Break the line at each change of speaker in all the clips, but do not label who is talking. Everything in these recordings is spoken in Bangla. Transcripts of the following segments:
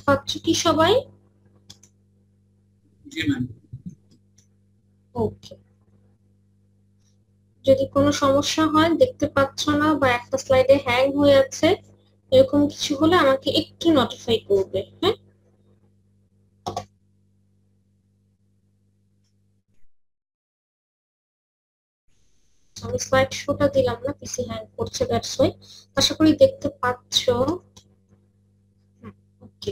পাচ্ছ কি সবাই?
জি ম্যাম।
ওকে, যদি কোনো সমস্যা হয়, দেখতে পাচ্ছ না বা একটা স্লাইডে হ্যাং হয়ে আছে, এরকম কিছু হলে আমাকে একটু নোটিফাই করবে। হ্যাঁ, আমি স্লাইড শোটা দিলাম না, পিসি হ্যাং করছে, দ্যাটস ওয়াই। আশা করি দেখতে পাচ্ছ। ওকে,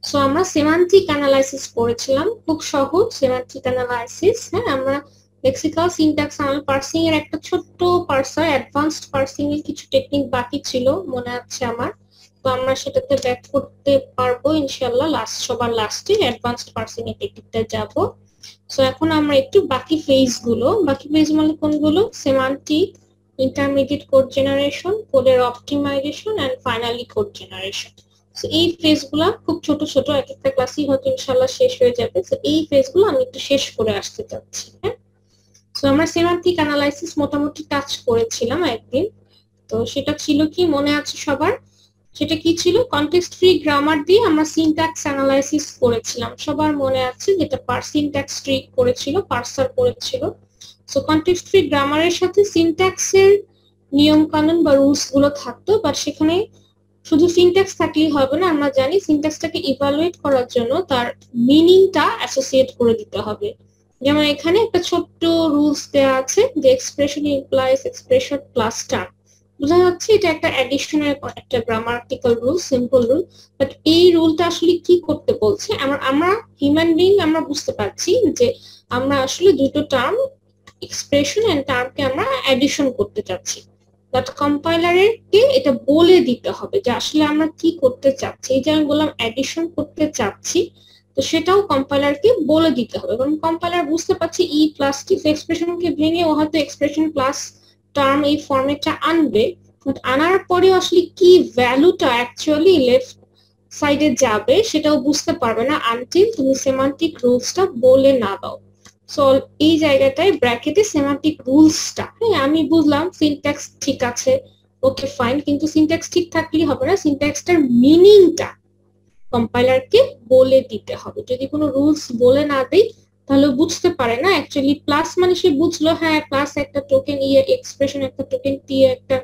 সো আমরা সেমান্টিক অ্যানালাইসিস করেছিলাম, খুব সহজ সেমান্টিক অ্যানালাইসিস। হ্যাঁ, আমরা লেক্সিক্যাল সিনট্যাক্স পার্সিং এর একটা ছোট্ট পার্সার, অ্যাডভান্সড পার্সিং এর কিছু টেকনিক বাকি ছিল মনে আছে আমার। তো আমরা সেটাতে ব্যাক করতে পারবো ইনশাআল্লাহ সবার লাস্টে অ্যাডভান্সড পার্সিং এর টেকনিকটা যাব। সো এখন আমরা একটু বাকি ফেজ মানে কোনগুলো? সেমান্টিক, ইন্টারমিডিয়েট কোড জেনারেশন, কোডের optimisation and finally code generation. এই ফেজগুলো খুব ছোট ছোট, এক একটা ক্লাসই হয়তো ইনশাআল্লাহ শেষ হয়ে যাবে। তো এই ফেজগুলো আমি একটু শেষ করে আসতে চাচ্ছি। হ্যাঁ, তো আমরা সেমান্টিক অ্যানালাইসিস মোটামুটি টাচ করেছিলাম একদিন। তো সেটা ছিল কি মনে আছে সবার? সেটা কি ছিল? কনটেক্সট ফ্রি গ্রামার দিয়ে আমরা সিনট্যাক্স অ্যানালাইসিস করেছিলাম, সবার মনে আছে? যেটা সিনট্যাক্স ট্রি করেছিল, পার্সার করেছিল। সো কনটেক্সট ফ্রি গ্রামারের সাথে সিনট্যাক্সের নিয়ম কানুন বা রুলস গুলো থাকতো, বাট সেখানে শুধু সিনট্যাক্স থাকলেই হবে না। আমরা জানি সিনট্যাক্সটাকে ইভালুয়েট করার জন্য তার মিনিংটা অ্যাসোসিয়েট করে দিতে হবে। যেমন এখানে একটা ছোট্ট রুলস দেওয়া আছে যে expression implies expression plus term. বোঝা যাচ্ছে এটা একটা অ্যাডিশনের একটা grammatical rule, simple rule. But এই রুলটা আসলে কি করতে বলছে? আমরা হিউম্যান বিং আমরা বুঝতে পারছি যে আমরা আসলে দুটো টার্ম, এক্সপ্রেশন এন্ড টার্মকে আমরা অ্যাডিশন করতে চাচ্ছি। বাট কম্পাইলারকে এটা বলে দিতে হবে যে আসলে আমরা কি করতে চাচ্ছি। এই যে আমি বললাম অ্যাডিশন করতে চাচ্ছি, তো সেটাও কম্পাইলারকে বলে দিতে হবে। কারণ কম্পাইলার বুঝতে পারছে ই প্লাস টি, এক্সপ্রেশনকে ভেঙে ও হয়তো এক্সপ্রেশন প্লাস টার্ম এই ফরম্যাটটা আনবে। বাট আনার পরে আসলে কি ভ্যালুটা অ্যাকচুয়ালি লেফট সাইডে যাবে সেটাও বুঝতে পারবে না আনটিল তুমি সেমান্টিক রুলসটা বলে না দাও। সো এই জায়গাটায় ব্র্যাকেটে সেমান্টিক রুলসটা, হ্যাঁ আমি বুঝলাম সিনট্যাক্স ঠিক আছে, ওকে ফাইন, কিন্তু সিনট্যাক্স ঠিক থাকলেই হবে না, সিনট্যাক্সটার মিনিংটা কম্পাইলারকে বলে দিতে হবে। যদি কোনো রুলস বলে না দেই তাহলে বুঝতে পারে না অ্যাকচুয়ালি প্লাস মানে সে বুঝলো হ্যাঁ প্লাস একটা টোকেন, ইয়ে এক্সপ্রেশন একটা টোকেন, টি একটা,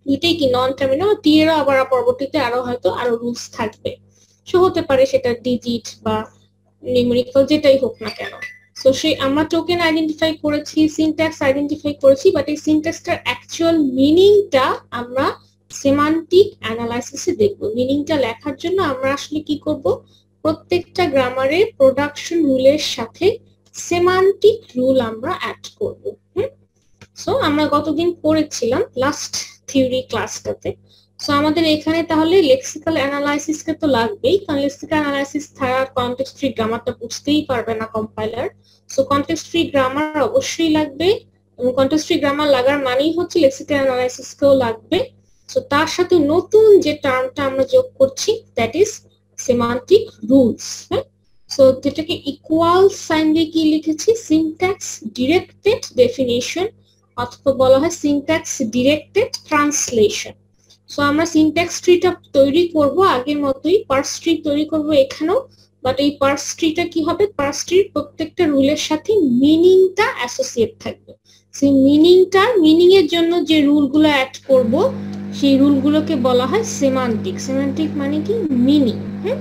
দুইটাই কি নন টার্মিনাল, টি এরও আবার পরবর্তীতে আরো হয়তো আরো রুলস থাকবে। সো হতে পারে সেটা ডিজিট বা নিউমেরিক্যাল যেটাই হোক না কেন। সো সেই আমরা টোকেন আইডেন্টিফাই করেছি, সিনট্যাক্স আইডেন্টিফাই করেছি, বাট এই সিনট্যাক্সটার অ্যাকচুয়াল মিনিংটা আমরা সেমান্টিক অ্যানালাইসিসে দেখব। মিনিংটা লেখার জন্য আমরা আসলে কি করব? প্রত্যেকটা গ্রামারের প্রোডাকশন রুলের সাথে সেমান্টিক রুল আমরা অ্যাড করব। সো আমরা গতদিন পড়েছিলাম লাস্ট থিওরি ক্লাসটাতে। সো আমাদের এখানে তাহলে লেক্সিক্যাল অ্যানালাইসিসকে তো লাগবেই, কারণ লেক্সিক্যাল অ্যানালাইসিস ছাড়া কনটেক্সট ফ্রি গ্রামারটা বুঝতেই পারবে না compiler. So context free grammar অবশ্যই লাগবে, এবং কনটেক্সট ফ্রি গ্রামার লাগার মানেই হচ্ছে লেক্সিক্যাল অ্যানালাইসিসকেও লাগবে। সো তার সাথে নতুন যে টার্মটা আমরা যোগ করছি দ্যাট ইজ সেমান্টিক রুলস। হ্যাঁ, সো যেটাকে ইকুয়াল সাইন দিয়ে কি লিখেছি? সিনট্যাক্স ডিরেক্টেড ডেফিনিশন, অথবা বলা হয় সিনট্যাক্স ডিরেক্টেড ট্রান্সলেশন। সো আমরা সিনট্যাক্স ট্রিটা তৈরি করব আগের মতোই, পার্স ট্রি তৈরি করব এখানেও। বাট এই পার্স ট্রিটা কি হবে? পার্স ট্রির প্রত্যেকটা রুলের সাথে মিনিংটা অ্যাসোসিয়েট থাকবে। সেই মিনিং এর জন্য যে রুলগুলো অ্যাড করব সেই রুলগুলোকে বলা হয় সেমান্টিক। সেমান্টিক মানে কি? মিনিং। হ্যাঁ,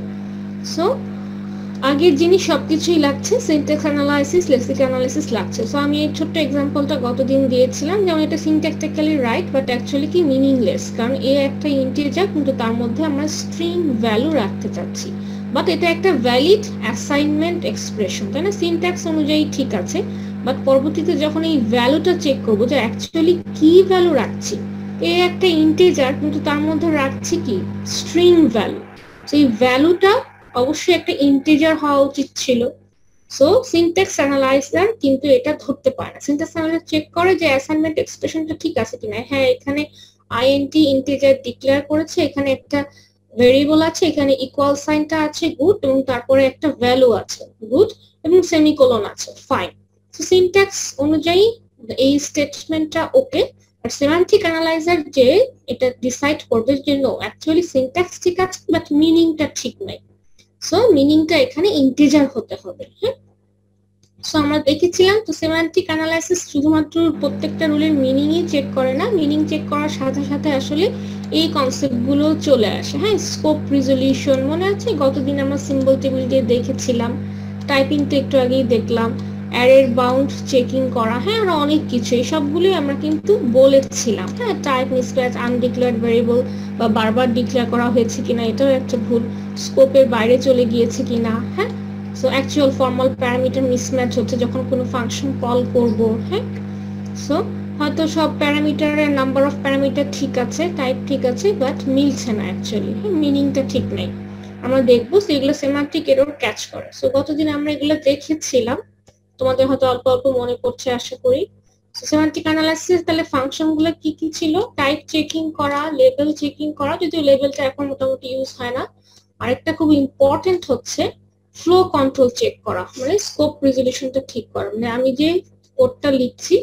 সো আগের জিনিস সবকিছুই লাগছে, সিনট্যাক্স অ্যানালাইসিস, লেক্সিক্যাল অ্যানালাইসিস লাগছে। সো আমি এই ছোট্ট এক্সাম্পলটা গতদিন দিয়েছিলাম, যেমন এটা সিনট্যাক্টিক্যালি রাইট বাট অ্যাকচুয়ালি কি মিনিংলেস, কারণ এ একটা ইন্টিজার কিন্তু তার মধ্যে আমরা স্ট্রিং ভ্যালু রাখতে চাচ্ছি। বাট এটা একটা ভ্যালিড অ্যাসাইনমেন্ট এক্সপ্রেশন, তাই না? সিনট্যাক্স অনুযায়ী ঠিক আছে, বাট পরবর্তীতে যখন এই ভ্যালুটা চেক করবো যে অ্যাকচুয়ালি কি ভ্যালু রাখছি, এ একটা ইন্টিজার কিন্তু তার মধ্যে রাখছি কি? String value. সেই ভ্যালুটা অবশ্যই একটা ইন্টিজার হওয়া উচিত ছিল। সো সিনট্যাক্স অ্যানালাইজার কিন্তু এটা ধরতে পারে না। সিনট্যাক্স অ্যানালাইজার চেক করে যে অ্যাসাইনমেন্ট এক্সপ্রেশনটা ঠিক আছে কিনা। হ্যাঁ, এখানে আইএনটি ইন্টিজার ডিক্লেয়ার করেছে, এখানে একটা ভেরিয়েবল আছে, এখানে ইকুয়াল সাইনটা আছে, গুড, এবং তারপরে একটা ভ্যালু আছে, গুড, এবং সেমিকোলন আছে, ফাইন। সো সিনট্যাক্স অনুযায়ী এই স্টেটমেন্টটা ওকে, আর সেমান্টিক অ্যানালাইজার যে এটা ডিসাইড করবে যে নো অ্যাকচুয়ালি সিনট্যাক্স ঠিক আছে বাট মিনিংটা ঠিক নাই, সো মিনিংটা এখানে ইন্টিজার হতে হবে। হ্যাঁ, সো আমরা দেখেছিলাম তো সেমান্টিক অ্যানালাইসিস শুধুমাত্র প্রত্যেকটা রুলের মিনিংই চেক করে না, মিনিং চেক করার সাথে সাথে আসলে এই কনসেপ্ট গুলো চলে আসে। হ্যাঁ, স্কোপ রিজলিউশন মনে আছে গতদিন আমরা সিম্বল টেবিল দিয়ে দেখেছিলাম, টাইপিং তো একটু আগেই দেখলাম, অ্যারের বাউন্ড চেকিং করা, হ্যাঁ আর অনেক কিছু, এই সবগুলোই আমরা কিন্তু বলেছিলাম। হ্যাঁ, টাইপ মিসম্যাচ, আনডিক্লেয়ার্ড ভেরিয়েবল বা বারবার ডিক্লেয়ার করা হয়েছে কিনা এটাও একটা ভুল, স্কোপের বাইরে চলে গিয়েছে কিনা। হ্যাঁ, so actual formal parameter mismatch হচ্ছে যখন কোনো ফাংশন কল করব। হ্যাঁ, সো হয়তো সব প্যারামিটারের নাম্বার অফ প্যারামিটার ঠিক আছে, টাইপ ঠিক আছে, বাট মিলছে না অ্যাকচুয়ালি, হ্যাঁ মিনিংটা ঠিক নাই। আমরা দেখবো সেগুলো সেমান্টিক এরর ক্যাচ করে। সো গতদিন আমরা এগুলো দেখেছিলাম, তোমাদের হয়তো অল্প অল্প মনে পড়ছে আশা করি। সেমান্টিক অ্যানালাইসিস তাহলে ফাংশন গুলো কি কি ছিল, টাইপ চেকিং করা, লেবেল চেকিং করা, যদিও লেবেলটা এখন মোটামুটি ইউজ হয় না। আরেকটা খুব ইম্পর্টেন্ট হচ্ছে ফ্লো কন্ট্রোল চেক করা, মানে স্কোপ রেজলিউশনটা ঠিক করা, মানে আমি যে কোডটা লিখছি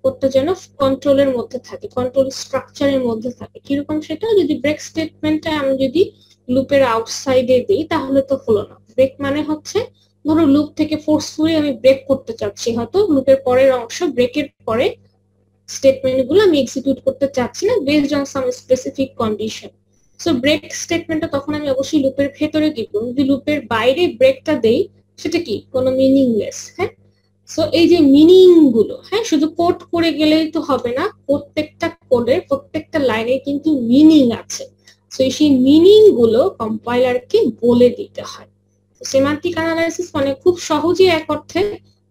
কোডটা যেন কন্ট্রোলের মধ্যে থাকে, কন্ট্রোল স্ট্রাকচারের মধ্যে থাকে। কিরকম সেটা, যদি ব্রেক স্টেটমেন্টটা আমি যদি লুপের আউটসাইডে দিই তাহলে তো হলো না। ব্রেক মানে হচ্ছে ধরো লুপ থেকে ফোর্সফুলি আমি ব্রেক করতে চাচ্ছি, হয়তো লুপের পরের অংশ ব্রেকের পরে স্টেটমেন্ট গুলো আমি এক্সিকিউট করতে চাচ্ছি না based on some specific condition. So break স্টেটমেন্টটা তখন আমি অবশ্যই লুপের ভেতরে দিব, যদি লুপের বাইরে ব্রেকটা দেই সেটা কি কোনো মিনিংলেস। হ্যাঁ, সো এই যে মিনিং গুলো, হ্যাঁ শুধু কোড করে গেলেই তো হবে না, প্রত্যেকটা কোডের প্রত্যেকটা লাইনে কিন্তু মিনিং আছে। সো সেই মিনিং গুলো কম্পাইলারকে বলে দিতে হয়। সেমান্টিক অ্যানালাইসিস মানে খুব সহজেই এক অর্থে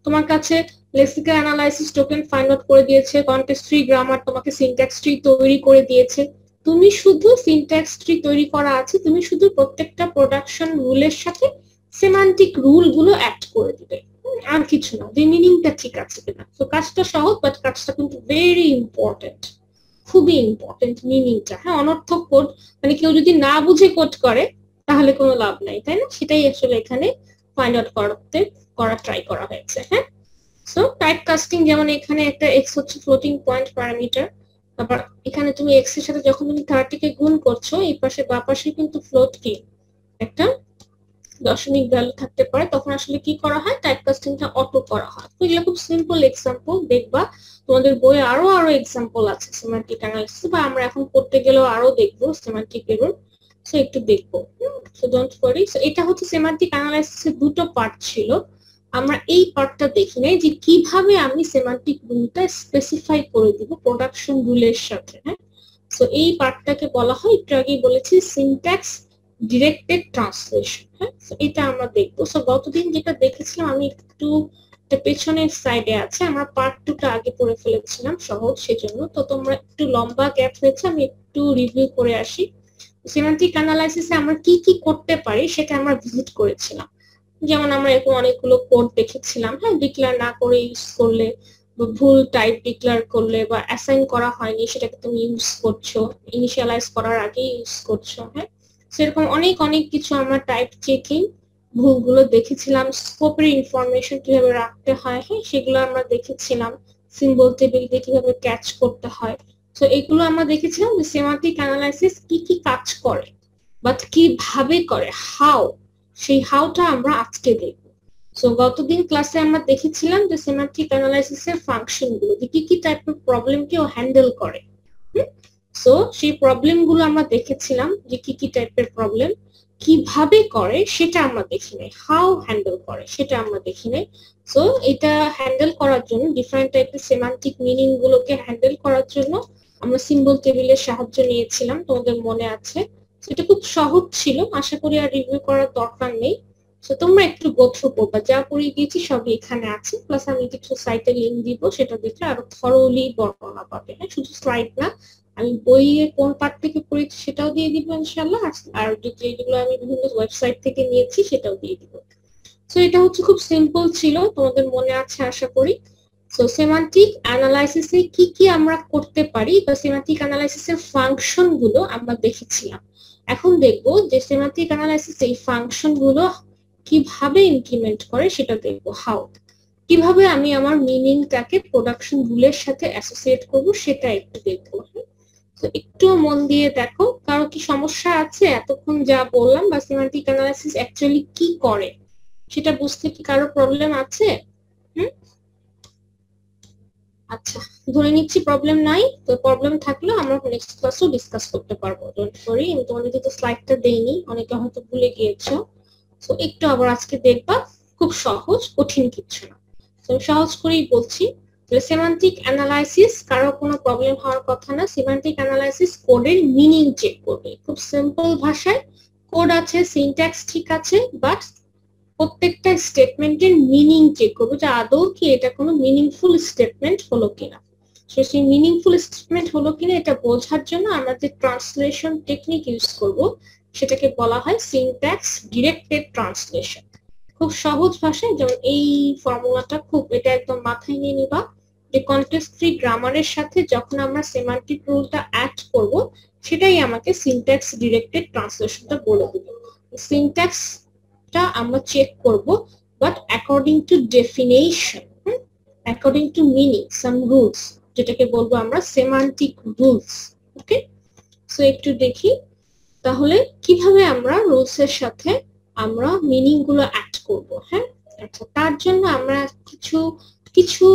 তোমার কাছে lexical analysis token find out করে দিয়েছে, কনটেক্সট ট্রি গ্রামার তোমাকে সিনট্যাক্স ট্রি তৈরি করে দিয়েছে, তুমি শুধু সিনট্যাক্স ট্রি তৈরি করা আছে, তুমি শুধু প্রত্যেকটা প্রোডাকশন রুলের সাথে সেমান্টিক রুল গুলো অ্যাড করে দিবে, আর কিছু না, যে মিনিংটা ঠিক আছে কিনা। তো কাজটা সহজ বাট কাজটা কিন্তু ভেরি ইম্পর্টেন্ট, খুবই ইম্পর্টেন্ট মিনিংটা। হ্যাঁ, অনর্থক কোড মানে কেউ যদি না বুঝে কোড করে তাহলে কোনো লাভ নাই, তাই না? সেটাই আসলে এখানে ফাইন্ড আউট করা ট্রাই করা হয়েছে। হ্যাঁ, সো টাইপ কাস্টিং, যেমন এখানে একটা এক্স হচ্ছে ফ্লোটিং পয়েন্ট প্যারামিটার, তারপর এখানে তুমি এক্স এর সাথে যখন তুমি 30 কে গুণ করছো, এই পাশে বা পাশে কিন্তু ফ্লোট কি একটা দশমিক ভ্যালু থাকতে পারে, তখন আসলে কি করা হয়, টাইপ কাস্টিংটা অটো করা হয়। তো এগুলো খুব সিম্পল এক্সাম্পল, দেখবা তোমাদের বইয়ে আরো এক্সাম্পল আছে সেমান্টিক অ্যানালাইসিস, বা আমরা এখন করতে গেলেও আরো দেখবো সেমান্টিক এরর, সো একটু দেখবো। So don't worry. সো এটা হচ্ছে সেমান্টিক অ্যানালাইসিসের দুটো পার্ট ছিল, আমরা এই পার্টটা দেখি নাই যে কিভাবে আমি সেমান্টিক রুলটা স্পেসিফাই করে দিব প্রোডাকশন রুলের সাথে। হ্যাঁ, সো এই পার্টটাকে বলা হয়, একটু আগেই বলেছি, সিনট্যাক্স ডিরেক্টেড ট্রান্সলেশন। হ্যাঁ, এটা আমরা দেখবো। সো গতদিন যেটা দেখেছিলাম আমি একটু পেছনের সাইডে আছে, আমরা পার্ট 2টা আগে পড়ে ফেলেছিলাম সহজ সেজন্য, তো তোমরা একটু লম্বা গ্যাপ হয়েছে, আমি একটু রিভিউ করে আসি। সেমান্টিক অ্যানালাইসিসে আমরা কি কি করতে পারি সেটা আমরা ভিজিট করেছিলাম। যেমন আমরা এরকম অনেকগুলো কোড দেখেছিলাম, হ্যাঁ ডিক্লেয়ার না করে ইউজ করলে, ভুল টাইপ ডিক্লেয়ার করলে, বা অ্যাসাইন করা হয়নি সেটাকে তুমি ইউজ করছো, ইনিশিয়ালাইজ করার আগে ইউজ করছো। হ্যাঁ, সেরকম অনেক কিছু আমরা টাইপ চেকিং ভুলগুলো দেখেছিলাম, স্কোপের ইনফরমেশন কিভাবে রাখতে হয়, হ্যাঁ সেগুলো আমরা দেখেছিলাম, সিম্বল টেবিল দিয়ে কিভাবে ক্যাচ করতে হয়। তো এগুলো আমরা দেখেছিলাম যে সেমান্টিক অ্যানালাইসিস কি কি কাজ করে, বাট কিভাবে করে, হাউ, সেই হাউটা আমরা আজকে দেখব। সো গতদিন ক্লাসে আমরা দেখেছিলাম যে সেমান্টিক অ্যানালাইসিসের ফাংশন গুলো, যে কি কি টাইপের প্রবলেম কে ও হ্যান্ডেল করে। সো সেই প্রবলেম গুলো আমরা দেখেছিলাম, যে কি কি টাইপের প্রবলেম কিভাবে করে সেটা আমরা দেখি নাই, হাউ হ্যান্ডেল করে সেটা আমরা দেখি নাই। সো এটা হ্যান্ডেল করার জন্য, ডিফারেন্ট টাইপের সেমান্টিক মিনিং গুলোকে হ্যান্ডেল করার জন্য আমরা সিম্বল টেবিলের সাহায্য নিয়েছিলাম, তোমাদের মনে আছে। এটা খুব সহজ ছিল, আশা করি আর রিভিউ করার দরকার নেই। তো তোমরা একটু গো থ্রু করবা, যা পড়িয়ে দিয়েছি সবই এখানে আছে, প্লাস আমি কিছু সাইটের লিংক দিব, সেটা দেখলে আরো থরোলি বর্ণনা পাবে। হ্যাঁ, শুধু স্লাইড না, আমি বইয়ে কোন পার্ট থেকে পড়েছি সেটাও দিয়ে দিব ইনশাআল্লাহ, আর যেগুলো আমি বিভিন্ন ওয়েবসাইট থেকে নিয়েছি সেটাও দিয়ে দিব। সো এটা হচ্ছে খুব সিম্পল ছিল, তোমাদের মনে আছে আশা করি। সো সেমান্টিক অ্যানালাইসিসে কি কি আমরা করতে পারি, বা সেমান্টিক অ্যানালাইসিসের ফাংশন গুলো আমরা দেখেছিলাম। এখন দেখবো যে সেমান্টিক অ্যানালাইসিস এই ফাংশন গুলো কিভাবে ইমপ্লিমেন্ট করে সেটা দেখবো, হাউ। কিভাবে আমি আমার মিনিংটাকে প্রোডাকশন রুলের সাথে অ্যাসোসিয়েট করব সেটা একটু দেখবো। তো একটু মন দিয়ে দেখো, কারো কি সমস্যা আছে এতক্ষণ যা বললাম, বা সিমান্টিক অ্যানালাইসিস অ্যাকচুয়ালি কি করে সেটা বুঝতে কি কারো প্রবলেম আছে? আচ্ছা, ধরে নিচ্ছি প্রবলেম নাই। তো প্রবলেম থাকলে আমরা নেক্সট ক্লাসও ডিসকাস করতে পারবো, ডোন্ট ওয়ারি। আমি তোমাদেরকে তো স্লাইডটা দেইনি, অনেকে হয়তো ভুলে গিয়েছো। তো একটু আবার আজকে দেখবা, খুব সহজ, কঠিন কিছু না। তো আমি সহজ করেই বলছি। সেমান্টিক অ্যানালাইসিস কারো কোনো প্রবলেম হওয়ার কথা না। সেমান্টিক অ্যানালাইসিস কোডের মিনিং চেক করবে, খুব সিম্পল ভাষায়। কোড আছে, সিনট্যাক্স ঠিক আছে, বাট প্রত্যেকটা স্টেটমেন্টের মিনিং চেক করবো যে আদৌ কি এটা কোনো মিনিংফুল স্টেটমেন্ট হলো কিনা। সেই মিনিংফুল স্টেটমেন্ট হলো কিনা এটা বোঝার জন্য আমরা যে ট্রান্সলেশন টেকনিক ইউজ করব সেটাকে বলা হয় সিনট্যাক্স ডিরেক্টেড ট্রান্সলেশন। খুব সহজ ভাষায়, যেমন এই ফর্মুলাটা, খুব এটা একদম মাথায় নিয়ে নিবা যে কন্টেক্সট ফ্রি গ্রামারের সাথে যখন আমরা সেমান্টিক রুলটা অ্যাড করব সেটাই আমাকে সিনট্যাক্স ডিরেক্টেড ট্রান্সলেশনটা বলে দেবে। সিনট্যাক্স আমরা চেক করব, but according to definition, according to meaning, some rules, যেটাকে বলবো আমরা সেমান্টিক রুলস। ওকে, সো একটু দেখি তাহলে কিভাবে আমরা রুলস এর সাথে আমরা মিনিং গুলো অ্যাড করব। হ্যাঁ, আচ্ছা, তার জন্য আমরা কিছু কিছু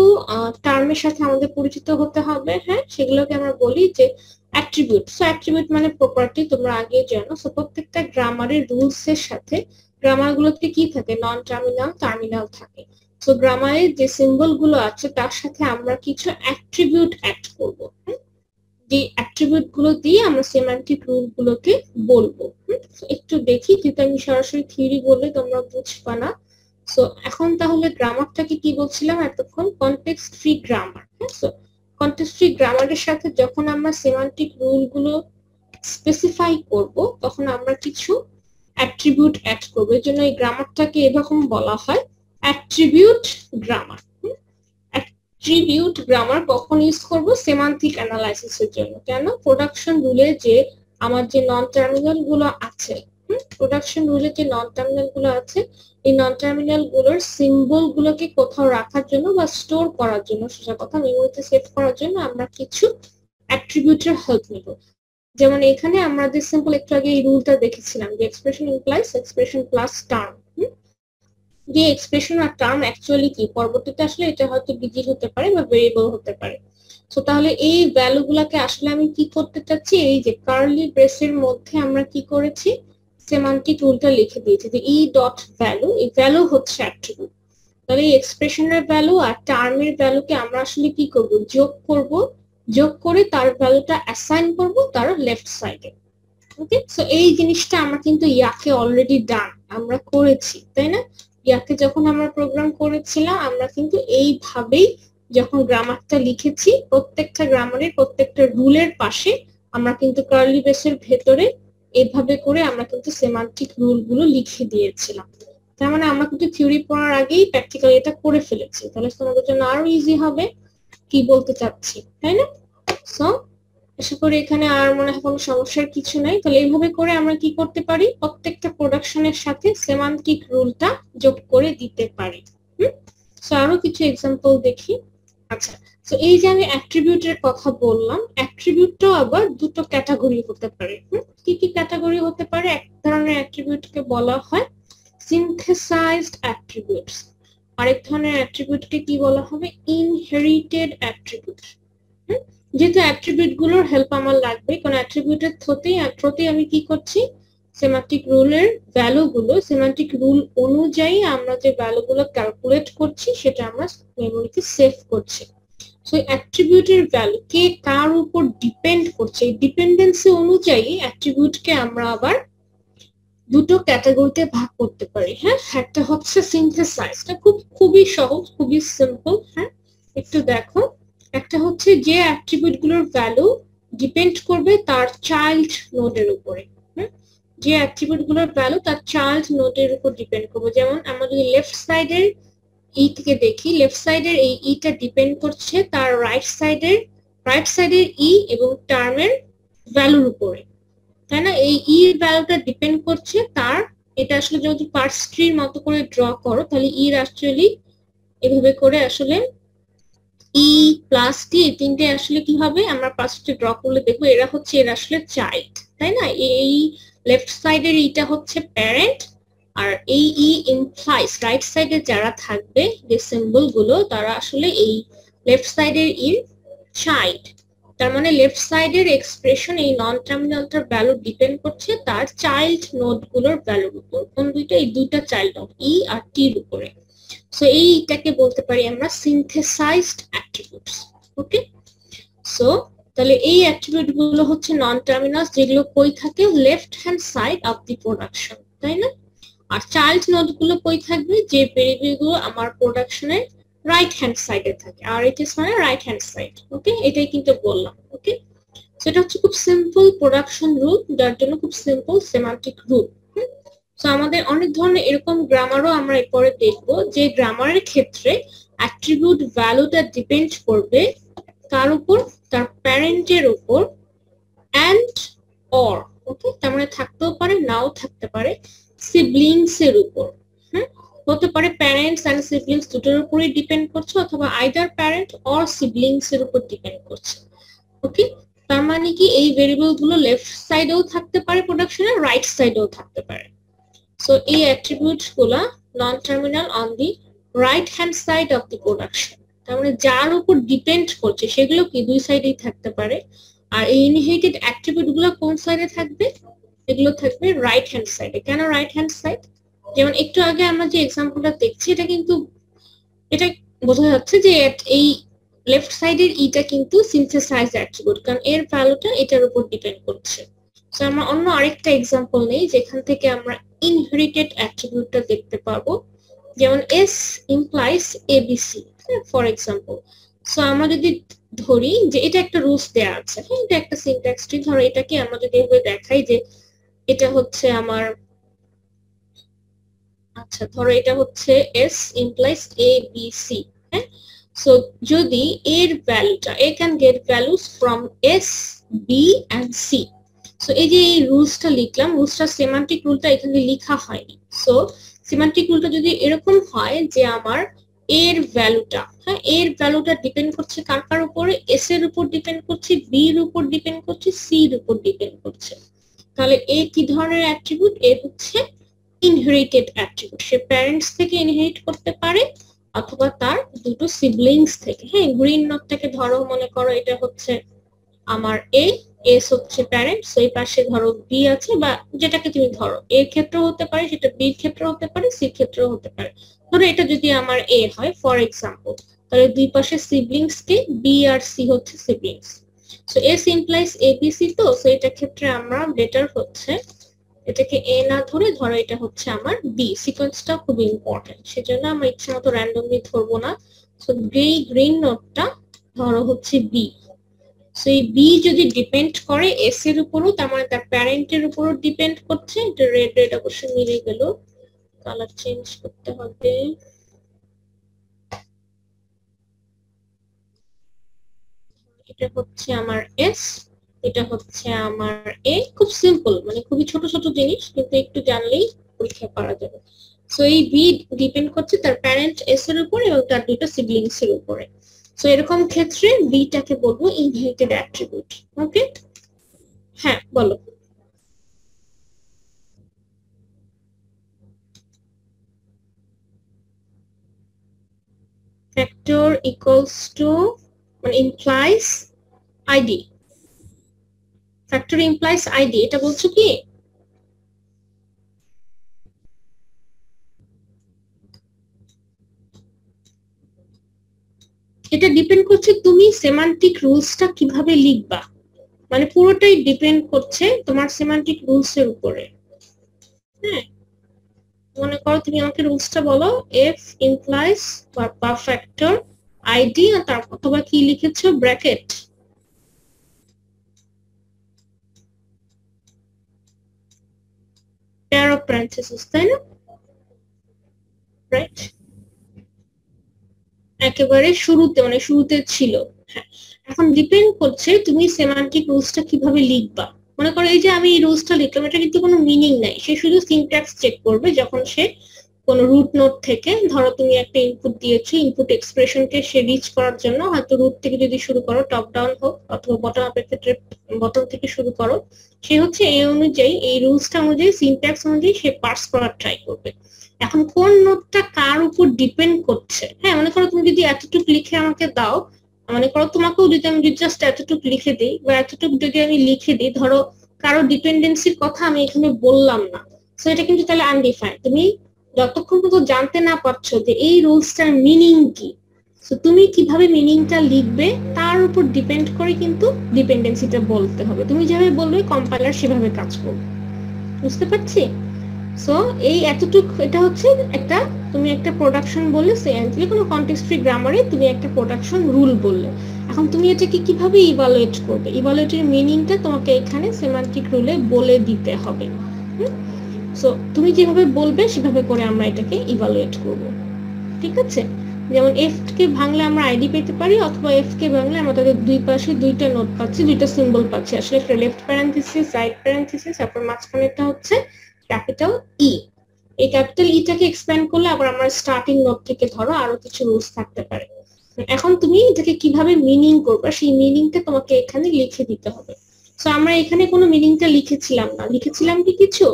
টার্মের সাথে আমাদের পরিচিত হতে হবে। হ্যাঁ, সেগুলোকে আমরা বলি যে অ্যাট্রিবিউট। সো অ্যাট্রিবিউট মানে প্রপার্টি, তোমরা আগে জানো। সো প্রত্যেকটা গ্রামারের রুলস এর সাথে, গ্রামার গুলোতে কি থাকে, নন টার্মিনাল, টার্মিনাল থাকে। সো গ্রামারের যে সিম্বল গুলো আছে তার সাথে আমরা কিছু অ্যাট্রিবিউট অ্যাড করব। যে অ্যাট্রিবিউট গুলো দিয়ে আমরা সেমান্টিক রুল গুলোকে বলবো। একটু দেখি, যেহেতু আমি সরাসরি থিওরি বললে তোমরা বুঝবা না। সো এখন তাহলে গ্রামারটাকে কি বলছিলাম এতক্ষণ, কনটেক্সট ফ্রি গ্রামার। হ্যাঁ, সো কনটেক্সট ফ্রি গ্রামারের সাথে যখন আমরা সেমান্টিক রুল গুলো স্পেসিফাই করব তখন আমরা কিছু অ্যাট্রিবিউট অ্যাড করবো। এর জন্য এই গ্রামারটাকে এরকম বলা হয় অ্যাট্রিবিউট গ্রামার। অ্যাট্রিবিউট গ্রামার কখন ইউজ করব, সেমান্টিক অ্যানালাইসিসের জন্য। কেন, প্রোডাকশন রুলে যে আমার যে নন টার্মিনাল গুলো আছে, প্রোডাকশন রুলে যে নন টার্মিনাল গুলো আছে, এই নন টার্মিনাল গুলোর সিম্বল গুলোকে কোথাও রাখার জন্য বা স্টোর করার জন্য, সেটা কথা মেমোরিতে সেভ করার জন্য আমরা কিছু অ্যাট্রিবিউটের হেল্প নিব। যেমন এখানে আমাদের সিম্পল একটু আগে এই রুলটা দেখেছিলাম যে expression implies expression plus term. যে এক্সপ্রেশন আর টার্ম অ্যাকচুয়ালি কি, পরবর্তীতে আসলে এটা হয়তো ডিজিট হতে পারে বা ভেরিয়েবল হতে পারে। সো তাহলে এই ভ্যালু গুলাকে আসলে আমি কি করতে চাচ্ছি, এই যে কার্লি ব্রেসের মধ্যে আমরা কি করেছি, সেমান্টিক রুলটা লিখে দিয়েছি যে ই ডট ভ্যালু, এই ভ্যালু হচ্ছে অ্যাট্রিবিউট। তাহলে এই এক্সপ্রেশনের ভ্যালু আর টার্মের ভ্যালুকে আমরা আসলে কি করব, যোগ করব। যোগ করে তার ভ্যালুটা অ্যাসাইন করব তার লেফট সাইডে। ওকে, সো এই জিনিসটা আমরা কিন্তু ইয়াকে অলরেডি ডান, আমরা করেছি, তাই না? ইয়াকে যখন আমরা প্রোগ্রাম করেছিলাম আমরা কিন্তু এইভাবেই যখন গ্রামারটা লিখেছি, প্রত্যেকটা গ্রামারের প্রত্যেকটা রুলের পাশে আমরা কিন্তু কার্লি ব্রেসের ভেতরে এইভাবে করে আমরা কিন্তু সেমান্টিক রুল গুলো লিখে দিয়েছিলাম। তার মানে আমরা কিন্তু থিওরি পড়ার আগেই প্র্যাকটিক্যালি এটা করে ফেলেছি। তাহলে তোমাদের জন্য আরো ইজি হবে, কি বলতে চাচ্ছি, তাই না? সো আশা করি এখানে আর মনে হয় কোনো সমস্যার কিছু নাই। তাহলে এইভাবে করে আমরা কি করতে পারি, প্রত্যেকটা প্রোডাকশনের সাথে সেমান্টিক রুলটা যোগ করে দিতে পারি। সো আরো কিছু এক্সাম্পল দেখি। আচ্ছা, তো এই যে আমি অ্যাট্রিবিউটের কথা বললাম, অ্যাট্রিবিউটটাও আবার দুটো ক্যাটাগরি হতে পারে। কি কি ক্যাটাগরি হতে পারে? এক ধরনের অ্যাট্রিবিউটকে বলা হয় সিনথেসাইজড অ্যাট্রিবিউটস, আরেক ধরনের অ্যাট্রিবিউটকে কি বলা হবে, ইনহেরিটেড অ্যাট্রিবিউট। যেহেতু অ্যাট্রিবিউট গুলোর হেল্প আমার লাগবে, কারণ অ্যাট্রিবিউটের থ্রুতেই আমি কি করছি, সেমান্টিক রুলের ভ্যালু গুলো, সেমান্টিক রুল অনুযায়ী আমরা যে ভ্যালু গুলো ক্যালকুলেট করছি সেটা আমরা মেমোরিতে সেভ করছি। সো অ্যাট্রিবিউটের ভ্যালু কে কার উপর ডিপেন্ড করছে, এই ডিপেন্ডেন্সি অনুযায়ী অ্যাট্রিবিউটকে আমরা আবার দুটো ক্যাটাগরিতে ভাগ করতে পারি। হ্যাঁ, একটা হচ্ছে সিনথেসাইজটা, খুবই সহজ, খুবই সিম্পল। হ্যাঁ, একটু দেখো, একটা হচ্ছে যে অ্যাট্রিবিউট গুলোর ভ্যালু ডিপেন্ড করবে তার চাইল্ড নোডের উপরে। যে অ্যাট্রিবিউট গুলোর ভ্যালু তার চাইল্ড নোডের উপর ডিপেন্ড করবে। যেমন আমরা যদি লেফট সাইডের ই থেকে দেখি, লেফট সাইডের এই ইটা ডিপেন্ড করছে তার রাইট সাইডের ই এবং টার্মের ভ্যালুর উপরে, তাই না? এই ই এর ভ্যালুটা ডিপেন্ড করছে তার, এটা আসলে যদি পার্স ট্রির মতো করে ড্র করো তাহলে ই এর অ্যাকচুয়ালি এভাবে করে আসলে ই প্লাস টি এই তিনটে আসলে কি হবে আমরা পাঁচটা ড্র করলে দেখবো এরা হচ্ছে এরা আসলে চাইল্ড, তাই না? এই লেফট সাইডের ইটা হচ্ছে প্যারেন্ট, আর এই ই ইমপ্লাইজ রাইট সাইডে যারা থাকবে যে সিম্বল গুলো তারা আসলে এই লেফট সাইডের ইর চাইল্ড। তার মানে লেফট সাইডের এক্সপ্রেশন এই নন টার্মিনালটার ভ্যালু ডিপেন্ড করছে তার চাইল্ড নোড গুলোর ভ্যালুর উপর। কোন দুইটা? এই দুইটা চাইল্ড নোড ই আর টির উপরে। সো এইটাকে বলতে পারি আমরা সিনথেসাইজড অ্যাট্রিবিউটস। ওকে, সো তাহলে এই অ্যাট্রিবিউট গুলো হচ্ছে নন টার্মিনালস, যেগুলো কই থাকে? Left hand side of the production, তাই না? আর চাইল্ড নোড গুলো কই থাকবে? যে ভেরিয়েবল গুলো আমার প্রোডাকশনের রাইট হ্যান্ড সাইডে থাকে, আর ইট ইজ মানে রাইট হ্যান্ড সাইড। ওকে, এটাই কিন্তু বললাম। ওকে, সেটা হচ্ছে খুব সিম্পল প্রোডাকশন রুল, যার জন্য খুব সিম্পল সেমান্টিক রুল। সো আমাদের অনেক ধরনের এরকম গ্রামারও আমরা এরপরে দেখবো, যে গ্রামারের ক্ষেত্রে অ্যাট্রিবিউট ভ্যালুটা ডিপেন্ড করবে কার উপর? তার প্যারেন্টের উপর এন্ড অর। ওকে, তার মানে থাকতেও পারে নাও থাকতে পারে সিবলিংস এর উপর। হ্যাঁ, হতে পারে প্যারেন্টস এন্ড সিবলিংস দুটোর উপরই ডিপেন্ড করছে, অথবা আইদার প্যারেন্ট অর সিবলিংস এর উপর ডিপেন্ড করছে। ওকে, তার মানে কি এই ভেরিয়েবল গুলো লেফট সাইডেও থাকতে পারে প্রোডাকশনের, রাইট সাইডেও থাকতে পারে। সো এই অ্যাট্রিবিউটস গুলা non terminal on the right hand side of the production. তার মানে যার উপর ডিপেন্ড করছে সেগুলো কি দুই সাইডেই থাকতে পারে। আর এই ইনহেরিটেড অ্যাট্রিবিউট গুলো কোন সাইডে থাকবে? এগুলো থাকবে রাইট হ্যান্ড সাইডে। কেন রাইট হ্যান্ড সাইড? যেমন একটু আগে আমরা যে এক্সাম্পলটা দেখছি এটা কিন্তু এটা বোঝা যাচ্ছে যে এই লেফট সাইডের ইটা কিন্তু সিনথেসাইজড অ্যাট্রিবিউট, কারণ এর ভ্যালুটা এটার উপর ডিপেন্ড করছে। সো আমরা অন্য আরেকটা এক্সাম্পল নেই যেখান থেকে আমরা ইনহেরিটেড অ্যাট্রিবিউটটা দেখতে পাবো, যেমন S implies ABC for example. So আমরা যদি ধরি যে এটা একটা রুলস দেয়া আছে, হ্যাঁ এটা একটা সিনট্যাক্স ট্রি, ধরো এটাকে আমরা যদি এভাবে দেখাই যে এটা হচ্ছে আমার, আচ্ছা ধরো এটা হচ্ছে S implies A B C. হ্যাঁ, সো যদি এর ভ্যালুটা A can get values from S B and C. So এই যে এই রুলসটা লিখলাম, রুলসটা সেমান্টিক রুলটা এখানে লেখা হয়নি। সো সেমান্টিক রুলটা যদি এরকম হয় যে আমার এর ভ্যালুটা, হ্যাঁ এর ভ্যালুটা ডিপেন্ড করছে কার কার উপরে? এস এর উপর ডিপেন্ড করছে, বি এর উপর ডিপেন্ড করছে, সি এর উপর ডিপেন্ড করছে, তাহলে এ কি ধরনের অ্যাট্রিবিউট? এ হচ্ছে ইনহেরিটেড অ্যাট্রিবিউট। সে প্যারেন্টস থেকে ইনহেরিট করতে পারে অথবা তার দুটো সিবলিংস থেকে। হ্যাঁ, গ্রিন নোটটাকে ধরো মনে করো এটা হচ্ছে আমার এ, এস হচ্ছে প্যারেন্ট, সেই পাশে ধরো বি আছে, বা যেটাকে তুমি ধরো এর ক্ষেত্রেও হতে পারে, সেটা বির ক্ষেত্রেও হতে পারে, সির ক্ষেত্রেও হতে পারে। ধরো এটা যদি আমার এ হয় ফর এক্সাম্পল, তাহলে দুই পাশে সিবলিংস কে বি আর সি হচ্ছে siblings. So S implies ABC, তো এটা ক্ষেত্রে আমরা বেটার হচ্ছে এটাকে এ না ধরে ধরো এটা হচ্ছে আমার বি। সিকোয়েন্সটা খুব ইম্পর্টেন্ট, সেজন্য আমরা ইচ্ছা মতো র্যান্ডমলি ধরবো না। সো গ্রিন নোটটা ধরো হচ্ছে বি। সো এই বি যদি ডিপেন্ড করে এস এর উপরও, তার মানে তার প্যারেন্টের উপরও ডিপেন্ড করছে। এটা রেড রেড অবশ্যই মিলে গেল, কালার চেঞ্জ করতে হবে। এটা হচ্ছে আমার এস, এটা হচ্ছে আমার এ। খুব সিম্পল, মানে খুবই ছোট ছোট জিনিস, কিন্তু একটু জানলেই পরীক্ষা করা যাবে। সো এই বি ডিপেন্ড করছে তার প্যারেন্ট এস এর উপর এবং তার দুটো সিবলিংস এর উপরে। সো এরকম ক্ষেত্রে বিটাকে বলবো ইনহেরিটেড অ্যাট্রিবিউট। ওকে, হ্যাঁ বলো। ফ্যাক্টর ইকুয়ালস টু মানে implies ID. Factor implies ID, এটা বলছো কি? এটা ডিপেন্ড করছে তুমি সেমান্টিক রুলসটা কিভাবে লিখবা, মানে পুরোটাই ডিপেন্ড করছে তোমার সেমান্টিক রুলস এর উপরে। হ্যাঁ, মনে করো তুমি আমাকে রুলসটা বলো, এফ ইমপ্লাইজ বা ফ্যাক্টর আইডি, আর তার অথবা কি লিখেছো ব্র্যাকেট, পেয়ার অফ প্যারেন্থেসিস, তাই না? রাইট, একেবারে শুরুতে মানে শুরুতে ছিল। হ্যাঁ, এখন ডিপেন্ড করছে তুমি সেমান্টিক রুলসটা কিভাবে লিখবা। মনে করো এই যে আমি এই রুলসটা লিখলাম, এটা কিন্তু কোনো মিনিং নাই, সে শুধু সিনট্যাক্স চেক করবে যখন সে কোন রুট নোড থেকে। ধরো তুমি একটা ইনপুট দিয়েছো, ইনপুট এক্সপ্রেশনকে সে রিচ করার জন্য হয়তো রুট থেকে যদি শুরু করো, টপ ডাউন হোক অথবা বটম আপের ক্ষেত্রে বটম থেকে শুরু করো, সে হচ্ছে এই অনুযায়ী, এই রুলসটা অনুযায়ী, সিনট্যাক্স অনুযায়ী সে পার্স করার ট্রাই করবে। এখন কোন নোডটা কার উপর ডিপেন্ড করছে, হ্যাঁ মনে করো তুমি যদি এতটুকু লিখে আমাকে দাও, মনে করো তোমাকেও যদি আমি জাস্ট এতটুকু লিখে দিই বা এতটুকু যদি আমি লিখে দিই, ধরো কারো ডিপেন্ডেন্সির কথা আমি এখানে বললাম না, তো এটা কিন্তু তাহলে আনডিফাইন্ড। তুমি যতক্ষণ পর্যন্ত জানতে না পারছো যে এই রুলসটার মিনিং কি, তো তুমি কিভাবে মিনিংটা লিখবে তার উপর ডিপেন্ড করে কিন্তু ডিপেন্ডেন্সিটা বলতে হবে। তুমি যেভাবে বলবে কম্পাইলার সেভাবে কাজ করবে। বুঝতে পারছি? সো এই এতটুকু, এটা হচ্ছে একটা, তুমি একটা প্রোডাকশন বললে, যে কোনো কনটেক্সট ফ্রি গ্রামারে তুমি একটা প্রোডাকশন রুল বললে। এখন তুমি এটাকে কিভাবে ইভালুয়েট করবে, ইভালুয়েটের মিনিংটা তোমাকে এখানে সেমান্টিক রুলে বলে দিতে হবে। সো তুমি যেভাবে বলবে সেভাবে করে আমরা এটাকে ইভালুয়েট করব। ঠিক আছে? যেমন এফ কে ভাঙলে আমরা আইডি পেতে পারি, অথবা এফ কে ভাঙলে আমরা তাদের দুই পাশে দুইটা নোট পাচ্ছি, দুইটা সিম্বল পাচ্ছি। আসলে একটা লেফট প্যারেন্থেসিস, রাইট প্যারেন্থেসিস, তারপর মাঝখানেটা হচ্ছে ক্যাপিটাল ই। এই ক্যাপিটাল ইটাকে এক্সপ্যান্ড করলে আবার আমরা স্টার্টিং নোট থেকে ধরো আরো কিছু রুলস থাকতে পারে। এখন তুমি এটাকে কিভাবে মিনিং করবে সেই মিনিংটা তোমাকে এখানে লিখে দিতে হবে। সো আমরা এখানে কোনো মিনিংটা লিখেছিলাম না, লিখেছিলাম কি কিছু?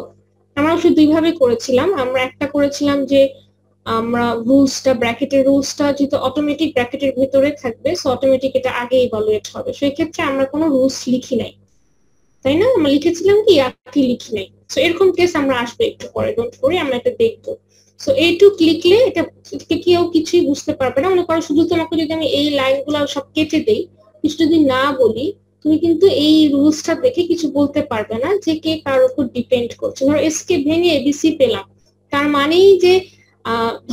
আমরা অবশ্যই দুইভাবে করেছিলাম। আমরা একটা করেছিলাম যে আমরা রুলসটা, ব্র্যাকেটের রুলসটা যেহেতু অটোমেটিক ব্র্যাকেটের ভিতরে থাকবে, সো অটোমেটিক এটা আগে ইভালুয়েট হবে, সেই ক্ষেত্রে আমরা কোনো রুলস লিখি নাই, তাই না? আমরা লিখেছিলাম কি কি লিখি নাই। সো এরকম কেস আমরা আসবে একটু পরে, ডোন্ট ওয়ারি, আমরা এটা দেখবো। সো এইটুক লিখলে এটা কেউ কিছুই বুঝতে পারবে না। মনে করো শুধু তোমাকে যদি আমি এই লাইনগুলো সব কেটে দেই, কিছু যদি না বলি, তুমি কিন্তু এই রুলসটা দেখে কিছু বলতে পারবে না যে কে কার উপর ডিপেন্ড করছে। ধরো এস কে ভেঙে এবিসি পেলাম, তার মানেই যে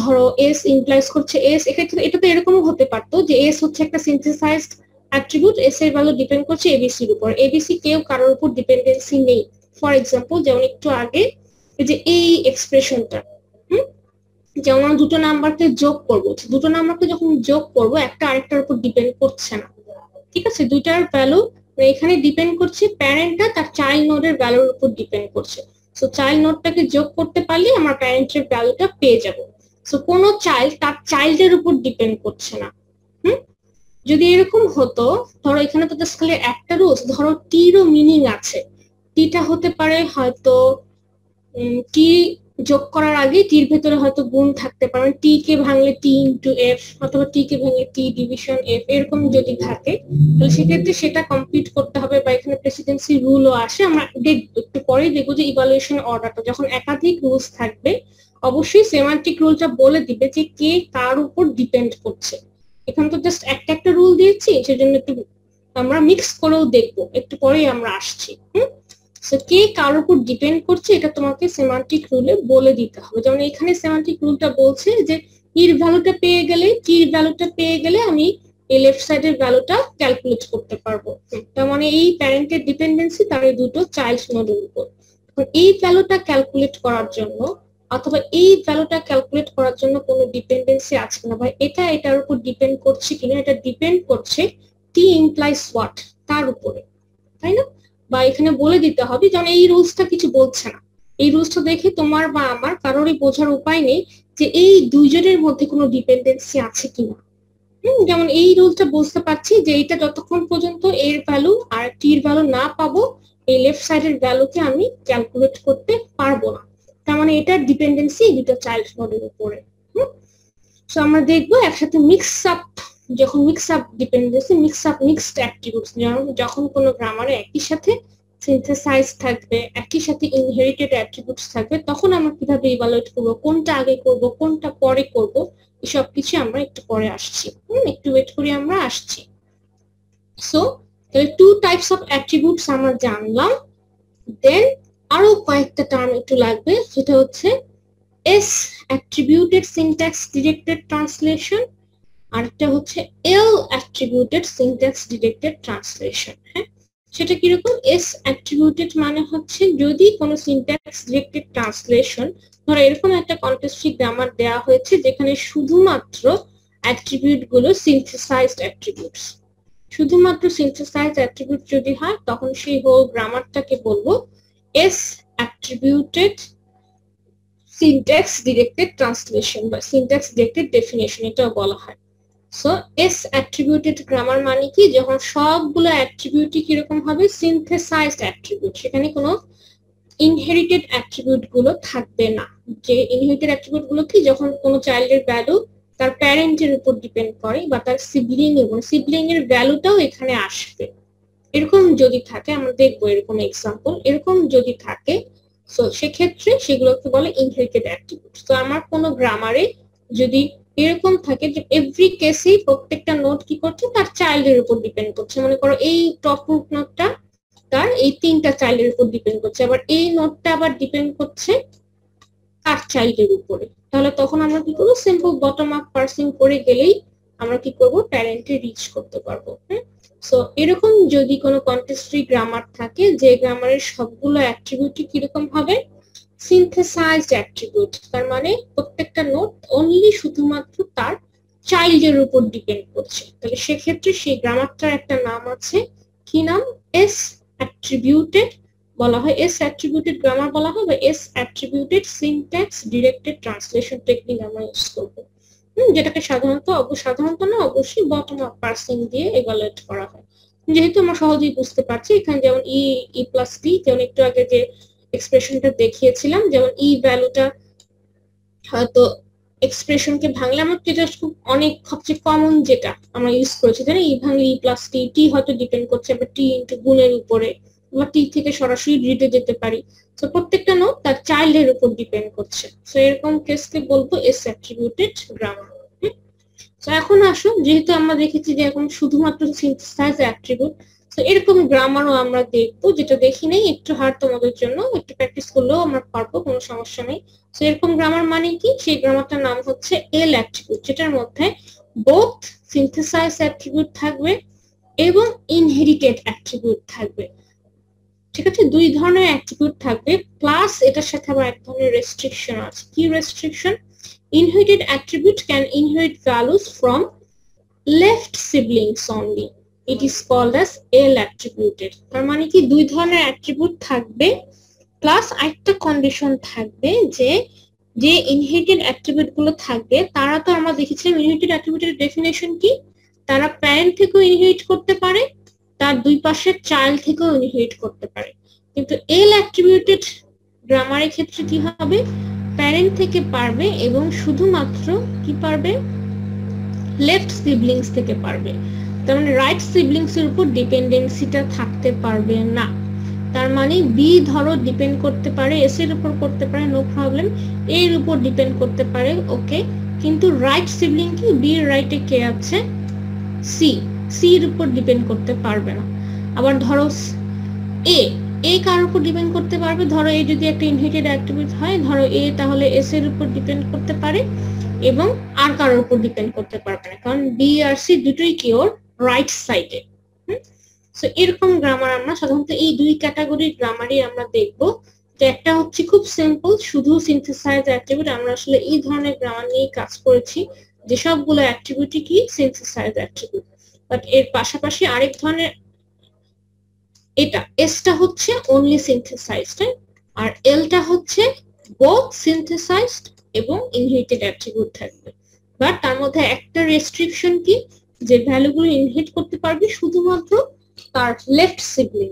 ধরো এস ইমপ্লাইজ করছে এস। এক্ষেত্রে এটা তো এরকমও হতে পারতো যে এস হচ্ছে একটা সিনথেসাইজড অ্যাট্রিবিউট, এস এর ভ্যালু ডিপেন্ড করছে এবিসির উপর, এবিসি কেউ কারোর উপর ডিপেন্ডেন্সি নেই। ফর এক্সাম্পল, যেমন একটু আগে যে এই এক্সপ্রেশনটা, যেমন আমরা দুটো নাম্বারকে যোগ করবো, দুটো নাম্বারকে যখন যোগ করবো একটা আরেকটার উপর ডিপেন্ড করছে না। ঠিক আছে? দুইটার ভ্যালু এখানে ডিপেন্ড করছে, প্যারেন্টটা তার চাইল্ড নোডের ভ্যালুর উপর ডিপেন্ড করছে। সো চাইল্ড নোডটাকে যোগ করতে পারলে আমরা প্যারেন্টের ভ্যালুটা পেয়ে যাব। সো কোনো চাইল্ড তার চাইল্ডের উপর ডিপেন্ড করছে না। যদি এরকম হতো, ধরো এখানে তো জাস্ট খালি একটা রুলস, ধরো টিরও মিনিং আছে। টিটা হতে পারে হয়তো টি যোগ করার আগে টির ভেতরে হয়তো গুণ থাকতে পারে, টি কে ভাঙলে টি ইন্টু এফ, অথবা টি কে ভাঙলে টি ডিভিশন এফ, এরকম যদি থাকে তাহলে সেক্ষেত্রে সেটা কমপ্লিট করতে হবে, বা এখানে প্রেসিডেন্সি রুলও আসে। আমরা দেখবো একটু পরেই, দেখবো যে ইভালুয়েশন অর্ডারটা যখন একাধিক রুলস থাকবে, অবশ্যই সেমান্টিক রুলটা বলে দিবে যে কে কার উপর ডিপেন্ড করছে। এখানে তো জাস্ট একটা একটা রুল দিয়েছি, সেজন্য একটু আমরা মিক্স করেও দেখবো, একটু পরেই আমরা আসছি। সো কে কার উপর ডিপেন্ড করছে এটা তোমাকে সেমান্টিক রুলে বলে দিতে হবে। যেমন এখানে সেমান্টিক রুলটা বলছে যে ইর ভ্যালুটা পেয়ে গেলে, টির ভ্যালুটা পেয়ে গেলে আমি এই লেফট সাইডের ভ্যালুটা ক্যালকুলেট করতে পারবো। তার মানে এই প্যারেন্টের ডিপেন্ডেন্সি তার এই দুটো চাইল্ড নোডের উপর। এই ভ্যালুটা ক্যালকুলেট করার জন্য, অথবা এই ভ্যালুটা ক্যালকুলেট করার জন্য কোনো ডিপেন্ডেন্সি আছে কিনা, বা এটা এটার উপর ডিপেন্ড করছে কিনা, এটা ডিপেন্ড করছে টি ইমপ্লাইজ হোয়াট তার উপরে, তাই না? বা এখানে বলে দিতে হবে, যেমন এই রুলসটা কিছু বলছে না, এই রুলসটা দেখে তোমার বা আমার কারোরই বোঝার উপায় নেই যে এই দুইজনের মধ্যে কোনো ডিপেন্ডেন্সি আছে কিনা। যেমন এই রুলসটা বুঝতে পারছি যে এটা যতক্ষণ পর্যন্ত এর ভ্যালু আর টির ভ্যালু না পাবো, এই লেফট সাইডের ভ্যালুকে আমি ক্যালকুলেট করতে পারবো না। তার মানে এটার ডিপেন্ডেন্সি দুটো চাইল্ড নোডের উপরে। সো আমরা দেখবো একসাথে মিক্স আপ, যখন mix up dependency, mix up mixed attributes, যখন কোনো গ্রামারে একই সাথে সিনথেসাইজ থাকবে, একই সাথে ইনহেরিটেড অ্যাট্রিবিউটস থাকবে, তখন আমরা কিভাবে ইভালুয়েট করব, কোনটা আগে করব কোনটা পরে করব, এসব কিছু আমরা একটু পরে আসছি। একটু ওয়েট করি, আমরা আসছি। সো তাহলে টু টাইপস অফ অ্যাট্রিবিউটস আমরা জানলাম। দেন আরো কয়েকটা টার্ম একটু লাগবে, সেটা হচ্ছে S attributed syntax directed translation, আরেকটা হচ্ছে এল অ্যাট্রিবিউটেড সিনট্যাক্স ডিরেক্টেড ট্রান্সলেশন। হ্যাঁ, সেটা কিরকম? এস অ্যাট্রিবিউটেড মানে হচ্ছে যদি কোনো সিনট্যাক্স ডিরেক্টেড ট্রান্সলেশন, ধরো এরকম একটা কনটেক্সট ফ্রি গ্রামার দেওয়া হয়েছে যেখানে শুধুমাত্র অ্যাট্রিবিউট গুলো সিনথেসাইজড অ্যাট্রিবিউটস, শুধুমাত্র সিনথেসাইজড অ্যাট্রিবিউট যদি হয়, তখন সেই হোল গ্রামারটাকে বলবো S attributed syntax directed translation বা সিনট্যাক্স ডিরেক্টেড ডেফিনেশন এটাও বলা হয়। সো এস অ্যাট্রিবিউটেড গ্রামার মানে কি, যখন সবগুলো অ্যাট্রিবিউটই কিরকম হবে, সিনথেসাইজড অ্যাট্রিবিউট, সেখানে কোনো ইনহেরিটেড অ্যাট্রিবিউট গুলো থাকবে না। যে ইনহেরিটেড অ্যাট্রিবিউট গুলো কি, যখন কোনো চাইল্ডের ভ্যালু তার প্যারেন্টের উপর ডিপেন্ড করে বা তার সিবলিং এর ভ্যালুটাও এখানে আসবে, এরকম যদি থাকে, আমরা দেখবো এরকম এক্সাম্পল, এরকম যদি থাকে সো সেক্ষেত্রে সেগুলোকে বলে ইনহেরিটেড অ্যাট্রিবিউট। তো আমার কোনো গ্রামারে যদি এরকম থাকে যে এভরি কেসেই প্রত্যেকটা নোট কি করছে, তার চাইল্ডের উপর ডিপেন্ড করছে, মনে করো এই টপ রুট নোটটা তার এই 3টা চাইল্ডের উপর ডিপেন্ড করছে, আবার এই নোটটা আবার ডিপেন্ড করছে তার চাইল্ডের উপরে, তাহলে তখন আমরা কি করবো, সিম্পল বটম আপ পার্সিং করে গেলেই আমরা কি করব, প্যারেন্টে রিচ করতে পারবো। সো এরকম যদি কোনো কন্টেক্সট গ্রামার থাকে, যে গ্রামারের সবগুলো অ্যাট্রিবিউটই কিরকম হবে, সিনথেসাইজড অ্যাট্রিবিউট, তার মানে প্রত্যেকটা নোট অনলি শুধুমাত্র তার চাইল্ডের উপর ডিপেন্ড করছে, তাহলে সেক্ষেত্রে সেই গ্রামারটার একটা নাম আছে, কি নাম, এস অ্যাট্রিবিউটেড বলা হয়, এস অ্যাট্রিবিউটেড গ্রামার বলা হয়, বা S attributed syntax directed translation technique আমরা ইউজ করব, যেটাকে সাধারণত না অবশ্যই বটম আপ পার্সিং দিয়ে ইভালুয়েট করা হয়। যেহেতু আমরা সহজেই বুঝতে পারছি, এখানে যেমন ই প্লাস টি, যেমন একটু আগে যে এক্সপ্রেশনটা দেখিয়েছিলাম, যেমন ই ভ্যালুটা হয়তো এক্সপ্রেশনকে ভাঙলে আমরা যেটা খুব অনেক সবচেয়ে কমন যেটা আমরা ইউজ করেছি, জানি ই ভাঙলে ই প্লাস টি, টি হয়তো ডিপেন্ড করছে আমরা টি ইনটু গুণের উপরে, বা টি থেকে সরাসরি ডিতে যেতে পারি, তো প্রত্যেকটা নোট তার চাইল্ডের উপর ডিপেন্ড করছে, তো এরকম কেসকে বলবো এস অ্যাট্রিবিউটেড গ্রামার। তো এখন আসো, যেহেতু আমরা দেখেছি যে এখন শুধুমাত্র সিনথেসাইজ অ্যাট্রিবিউট, তো এরকম গ্রামারও আমরা দেখবো, যেটা দেখি নেই, একটু হার্ড তোমাদের জন্য, একটু প্র্যাকটিস করলেও আমরা পারবো, কোনো সমস্যা নেই। তো এরকম গ্রামার মানে কি, সেই গ্রামারটার নাম হচ্ছে এল অ্যাট্রিবিউট, যেটার মধ্যে বোথ সিনথেসাইজ অ্যাট্রিবিউট থাকবে এবং ইনহেরিটেড অ্যাট্রিবিউট থাকবে, ঠিক আছে, দুই ধরনের অ্যাট্রিবিউট থাকবে, প্লাস এটার সাথে আবার এক ধরনের রেস্ট্রিকশন আছে। কি restriction? Inherited attribute can inherit values from left siblings only. It is called as L attributed. তার মানে কি, দুই ধরনের অ্যাট্রিবিউট থাকবে, প্লাস একটা কন্ডিশন থাকবে যে যে ইনহেরিটেড অ্যাট্রিবিউট গুলো থাকবে, তারা তো আমরা দেখেছিলাম ইনহেরিটেড অ্যাট্রিবিউটের ডেফিনেশন কি, তারা প্যারেন্ট থেকেও ইনহেরিট করতে পারে, তার দুই পাশের চাইল্ড থেকেও ইনহেরিট করতে পারে, কিন্তু এল অ্যাট্রিবিউটেড গ্রামারের ক্ষেত্রে কি হবে, প্যারেন্ট থেকে পারবে এবং শুধুমাত্র কি পারবে, লেফট সিবলিংস থেকে পারবে, তার মানে রাইট সিবলিংস এর উপর ডিপেন্ডেন্সিটা থাকতে পারবে না। তার মানে বি ধরো ডিপেন্ড করতে পারে এস এর উপর, করতে পারে নো প্রবলেম, এ এর উপর ডিপেন্ড করতে পারে ওকে, কিন্তু রাইট সিবলিং কি, বি এর রাইটে কে আছে, সি, সি এর উপর ডিপেন্ড করতে পারবে না। আবার ধরো এ কার উপর ডিপেন্ড করতে পারবে, ধরো এ যদি একটা ইনহেরিটেড অ্যাট্রিবিউট হয়, ধরো এ, তাহলে এস এর উপর ডিপেন্ড করতে পারে এবং আর কারোর উপর ডিপেন্ড করতে পারবে না, কারণ বি আর সি দুটোই কি ওর রাইট সাইডে। সো এরকম গ্রামার আমরা সাধারণত এই দুই ক্যাটাগরির গ্রামারই আমরা দেখবো, যে একটা হচ্ছে খুব সিম্পল, শুধু সিনথেসাইজ অ্যাট্রিবিউট, আমরা আসলে এই ধরনের গ্রামার নিয়ে কাজ করেছি, যে সবগুলো অ্যাট্রিবিউটই কি সিনথেসাইজ অ্যাট্রিবিউট, বাট এর পাশাপাশি আরেক ধরনের, এটা এসটা হচ্ছে অনলি সিনথেসাইজড, আর এলটা হচ্ছে বোথ সিনথেসাইজড এবং ইনহেরিটেড অ্যাট্রিবিউট থাকবে, বাট তার মধ্যে একটা রেস্ট্রিকশন কি, যে ভ্যালুগুলো ইনহেরিট করতে পারবে শুধুমাত্র তার লেফট সিবলিং,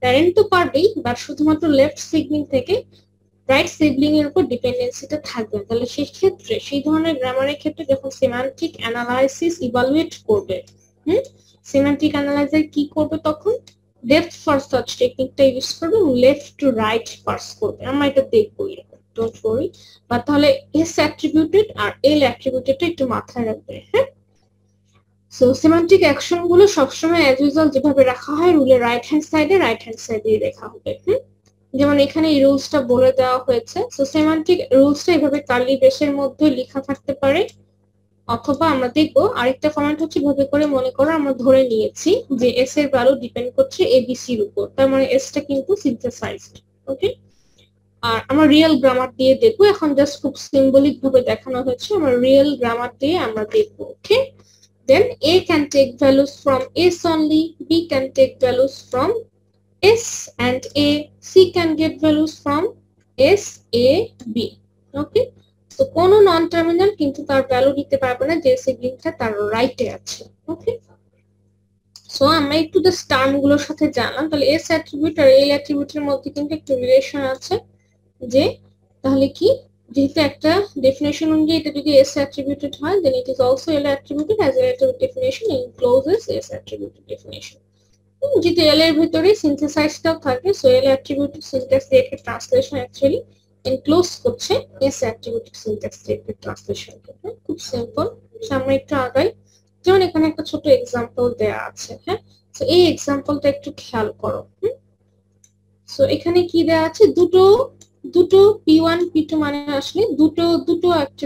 প্যারেন্ট তো পারবেই, বাট শুধুমাত্র লেফট সিবলিং থেকে রাইট সিবলিং এর উপর ডিপেন্ডেন্সিটা থাকবে। তাহলে সেই ক্ষেত্রে, সেই ধরনের গ্রামারের ক্ষেত্রে যখন সিম্যান্টিক অ্যানালাইসিস ইভালুয়েট করবে, সিম্যান্টিক অ্যানালাইজার কি করবে, তখন ডেপথ ফার্স্ট সার্চ টেকনিকটা ইউজ করবে এবং লেফট টু রাইট পার্স করবে, আমরা এটা দেখবো এরকম, ডোন্ট ওয়ারি। বা তাহলে এস অ্যাট্রিবিউটেড আর এল অ্যাট্রিবিউটেডটা একটু মাথায় রাখবে, হ্যাঁ। সো সিম্যান্টিক অ্যাকশন গুলো সবসময় অ্যাজ ইউজুয়াল যেভাবে রাখা হয়, রুলের রাইট হ্যান্ড সাইডে লেখা হবে, যেমন এখানে এই রুলসটা বলে দেওয়া হয়েছে। সো সিম্যান্টিক রুলসটা এভাবে কার্লি ব্রেসের মধ্যে লেখা থাকতে পারে, অথবা আমরা দেখবো আরেকটা ফরম্যাট হচ্ছে, ভাবে করে মনে করো আমরা ধরে নিয়েছি যে এস এর ভ্যালু ডিপেন্ড করছে এবিসি এর উপর, তার মানে এসটা কিন্তু সিনথেসাইজড, ওকে। আর আমরা রিয়েল গ্রামার দিয়ে দেখবো, এখন জাস্ট খুব সিম্বলিক ভাবে দেখানো হয়েছে, আমরা রিয়েল গ্রামার দিয়ে আমরা দেখবো, ওকে। Then A can take values from S only, B can take values from S and A, C can get values from S A B. Okay, তো কোনো নন টার্মিনাল কিন্তু তার ভ্যালু দিতে পারবে না যে সিবলিংটা তার রাইটে আছে। ওকে, সো আমরা একটু জাস্ট টার্ম গুলোর সাথে জানলাম। তাহলে এস অ্যাট্রিবিউট আর এল অ্যাট্রিবিউটের মধ্যে কিন্তু একটু রিলেশন আছে, যে তাহলে কি, যেহেতু একটা ডেফিনেশন অনুযায়ী এটা যদি এস অ্যাট্রিবিউটেড হয়, then it is also L attributed as a definition encloses S attributed definition. যেহেতু এল এর ভিতরে সিনথেসাইজটাও থাকে, so L attributed syntax directed translation actually enclose করছে এস অ্যাট্রিবিউটেড সিনট্যাক্স ডিরেক্টেড ট্রান্সলেশনকে। খুব সিম্পল। আমরা একটু আগাই, যেমন এখানে একটা ছোট এক্সাম্পল দেয়া আছে। হ্যাঁ, তো এই এক্সাম্পলটা একটু খেয়াল করো। সো এখানে কি দেয়া আছে, দুটো দুটো p1 p2 মানে আসলে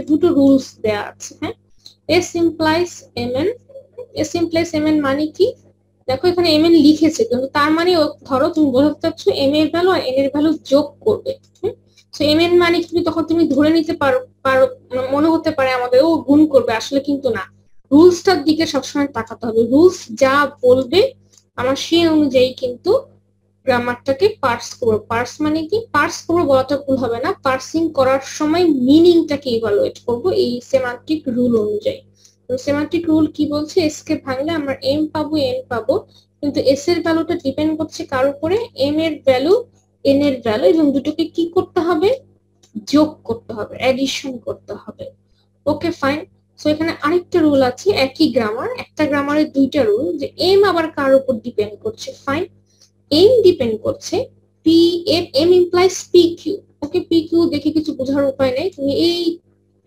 দুটো রুলস দেয়া আছে। হ্যাঁ, s implies mn, s implies mn মানে কি, দেখো এখানে mn লিখেছে কিন্তু তার মানে ধরো তুমি বোঝাতে চাচ্ছ m এর ভ্যালু আর n এর ভ্যালু যোগ করবে। সো mn মানে কি, তখন তুমি ধরে নিতে পারো পারো মনে হতে পারে আমাদের ও গুণ করবে, আসলে কিন্তু না। রুলসটার দিকে সবসময় তাকাতে হবে, রুলস যা বলবে আমার সেই অনুযায়ী কিন্তু গ্রামারটাকে পার্স করবো। পার্স মানে কি, পার্স করবো বলাটা ভুল হবে না, পার্সিং করার সময় মিনিংটাকে ইভালুয়েট করবো এই সেমান্টিক রুল অনুযায়ী। সেমান্টিক রুল কি বলছে, এস কে ভাঙলে আমরা এম পাবো এন পাবো, কিন্তু এস এর ভ্যালুটা ডিপেন্ড করছে কার উপরে, এম এর ভ্যালু এন এর ভ্যালু, এবং দুটোকে কি করতে হবে, যোগ করতে হবে, অ্যাডিশন করতে হবে। Okay fine. সো এখানে আরেকটা রুল আছে, একই গ্রামার, একটা গ্রামারের দুইটা রুল, যে এম আবার কার উপর ডিপেন্ড করছে। ফাইন, এম ডিপেন্ড করছে P M, M implies P Q. Okay, P Q দেখে কিছু বোঝার উপায় নেই, তুমি এই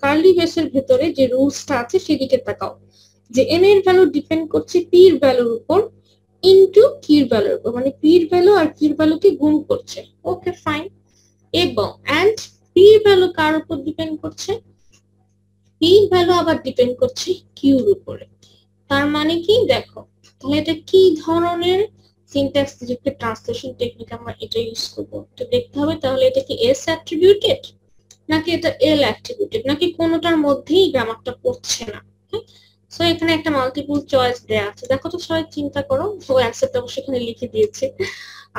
কার্লি ব্রেসের ভেতরে যে রুলসটা আছে সেদিকে তাকাও, যে এম এর ভ্যালু ডিপেন্ড করছে পি এর ভ্যালুর উপর ইনটু কির ভ্যালুর উপর, মানে পি এর ভ্যালু আর কির ভ্যালুকে গুণ করছে। ওকে ফাইন, এবং এন্ড পি এর ভ্যালু কার উপর ডিপেন্ড করছে, পি এর ভ্যালু আবার ডিপেন্ড করছে কিউর উপরে। তার মানে কি, দেখো তাহলে এটা কি ধরনের সিনট্যাক্স ডিরেক্টেড ট্রান্সলেশন টেকনিক আমরা এটা ইউজ করব, তো দেখতে হবে তাহলে এটা কি এস অ্যাট্রিবিউটেড নাকি এটা এল অ্যাট্রিবিউটেড, নাকি কোনোটার মধ্যেই গ্রামারটা পড়ছে না। সো এখানে একটা মাল্টিপল চয়েস দেয়া আছে, দেখো তো সবাই চিন্তা করো, ও অ্যাকসেপ্ট অবশ্যই এখানে লিখে দিয়েছে।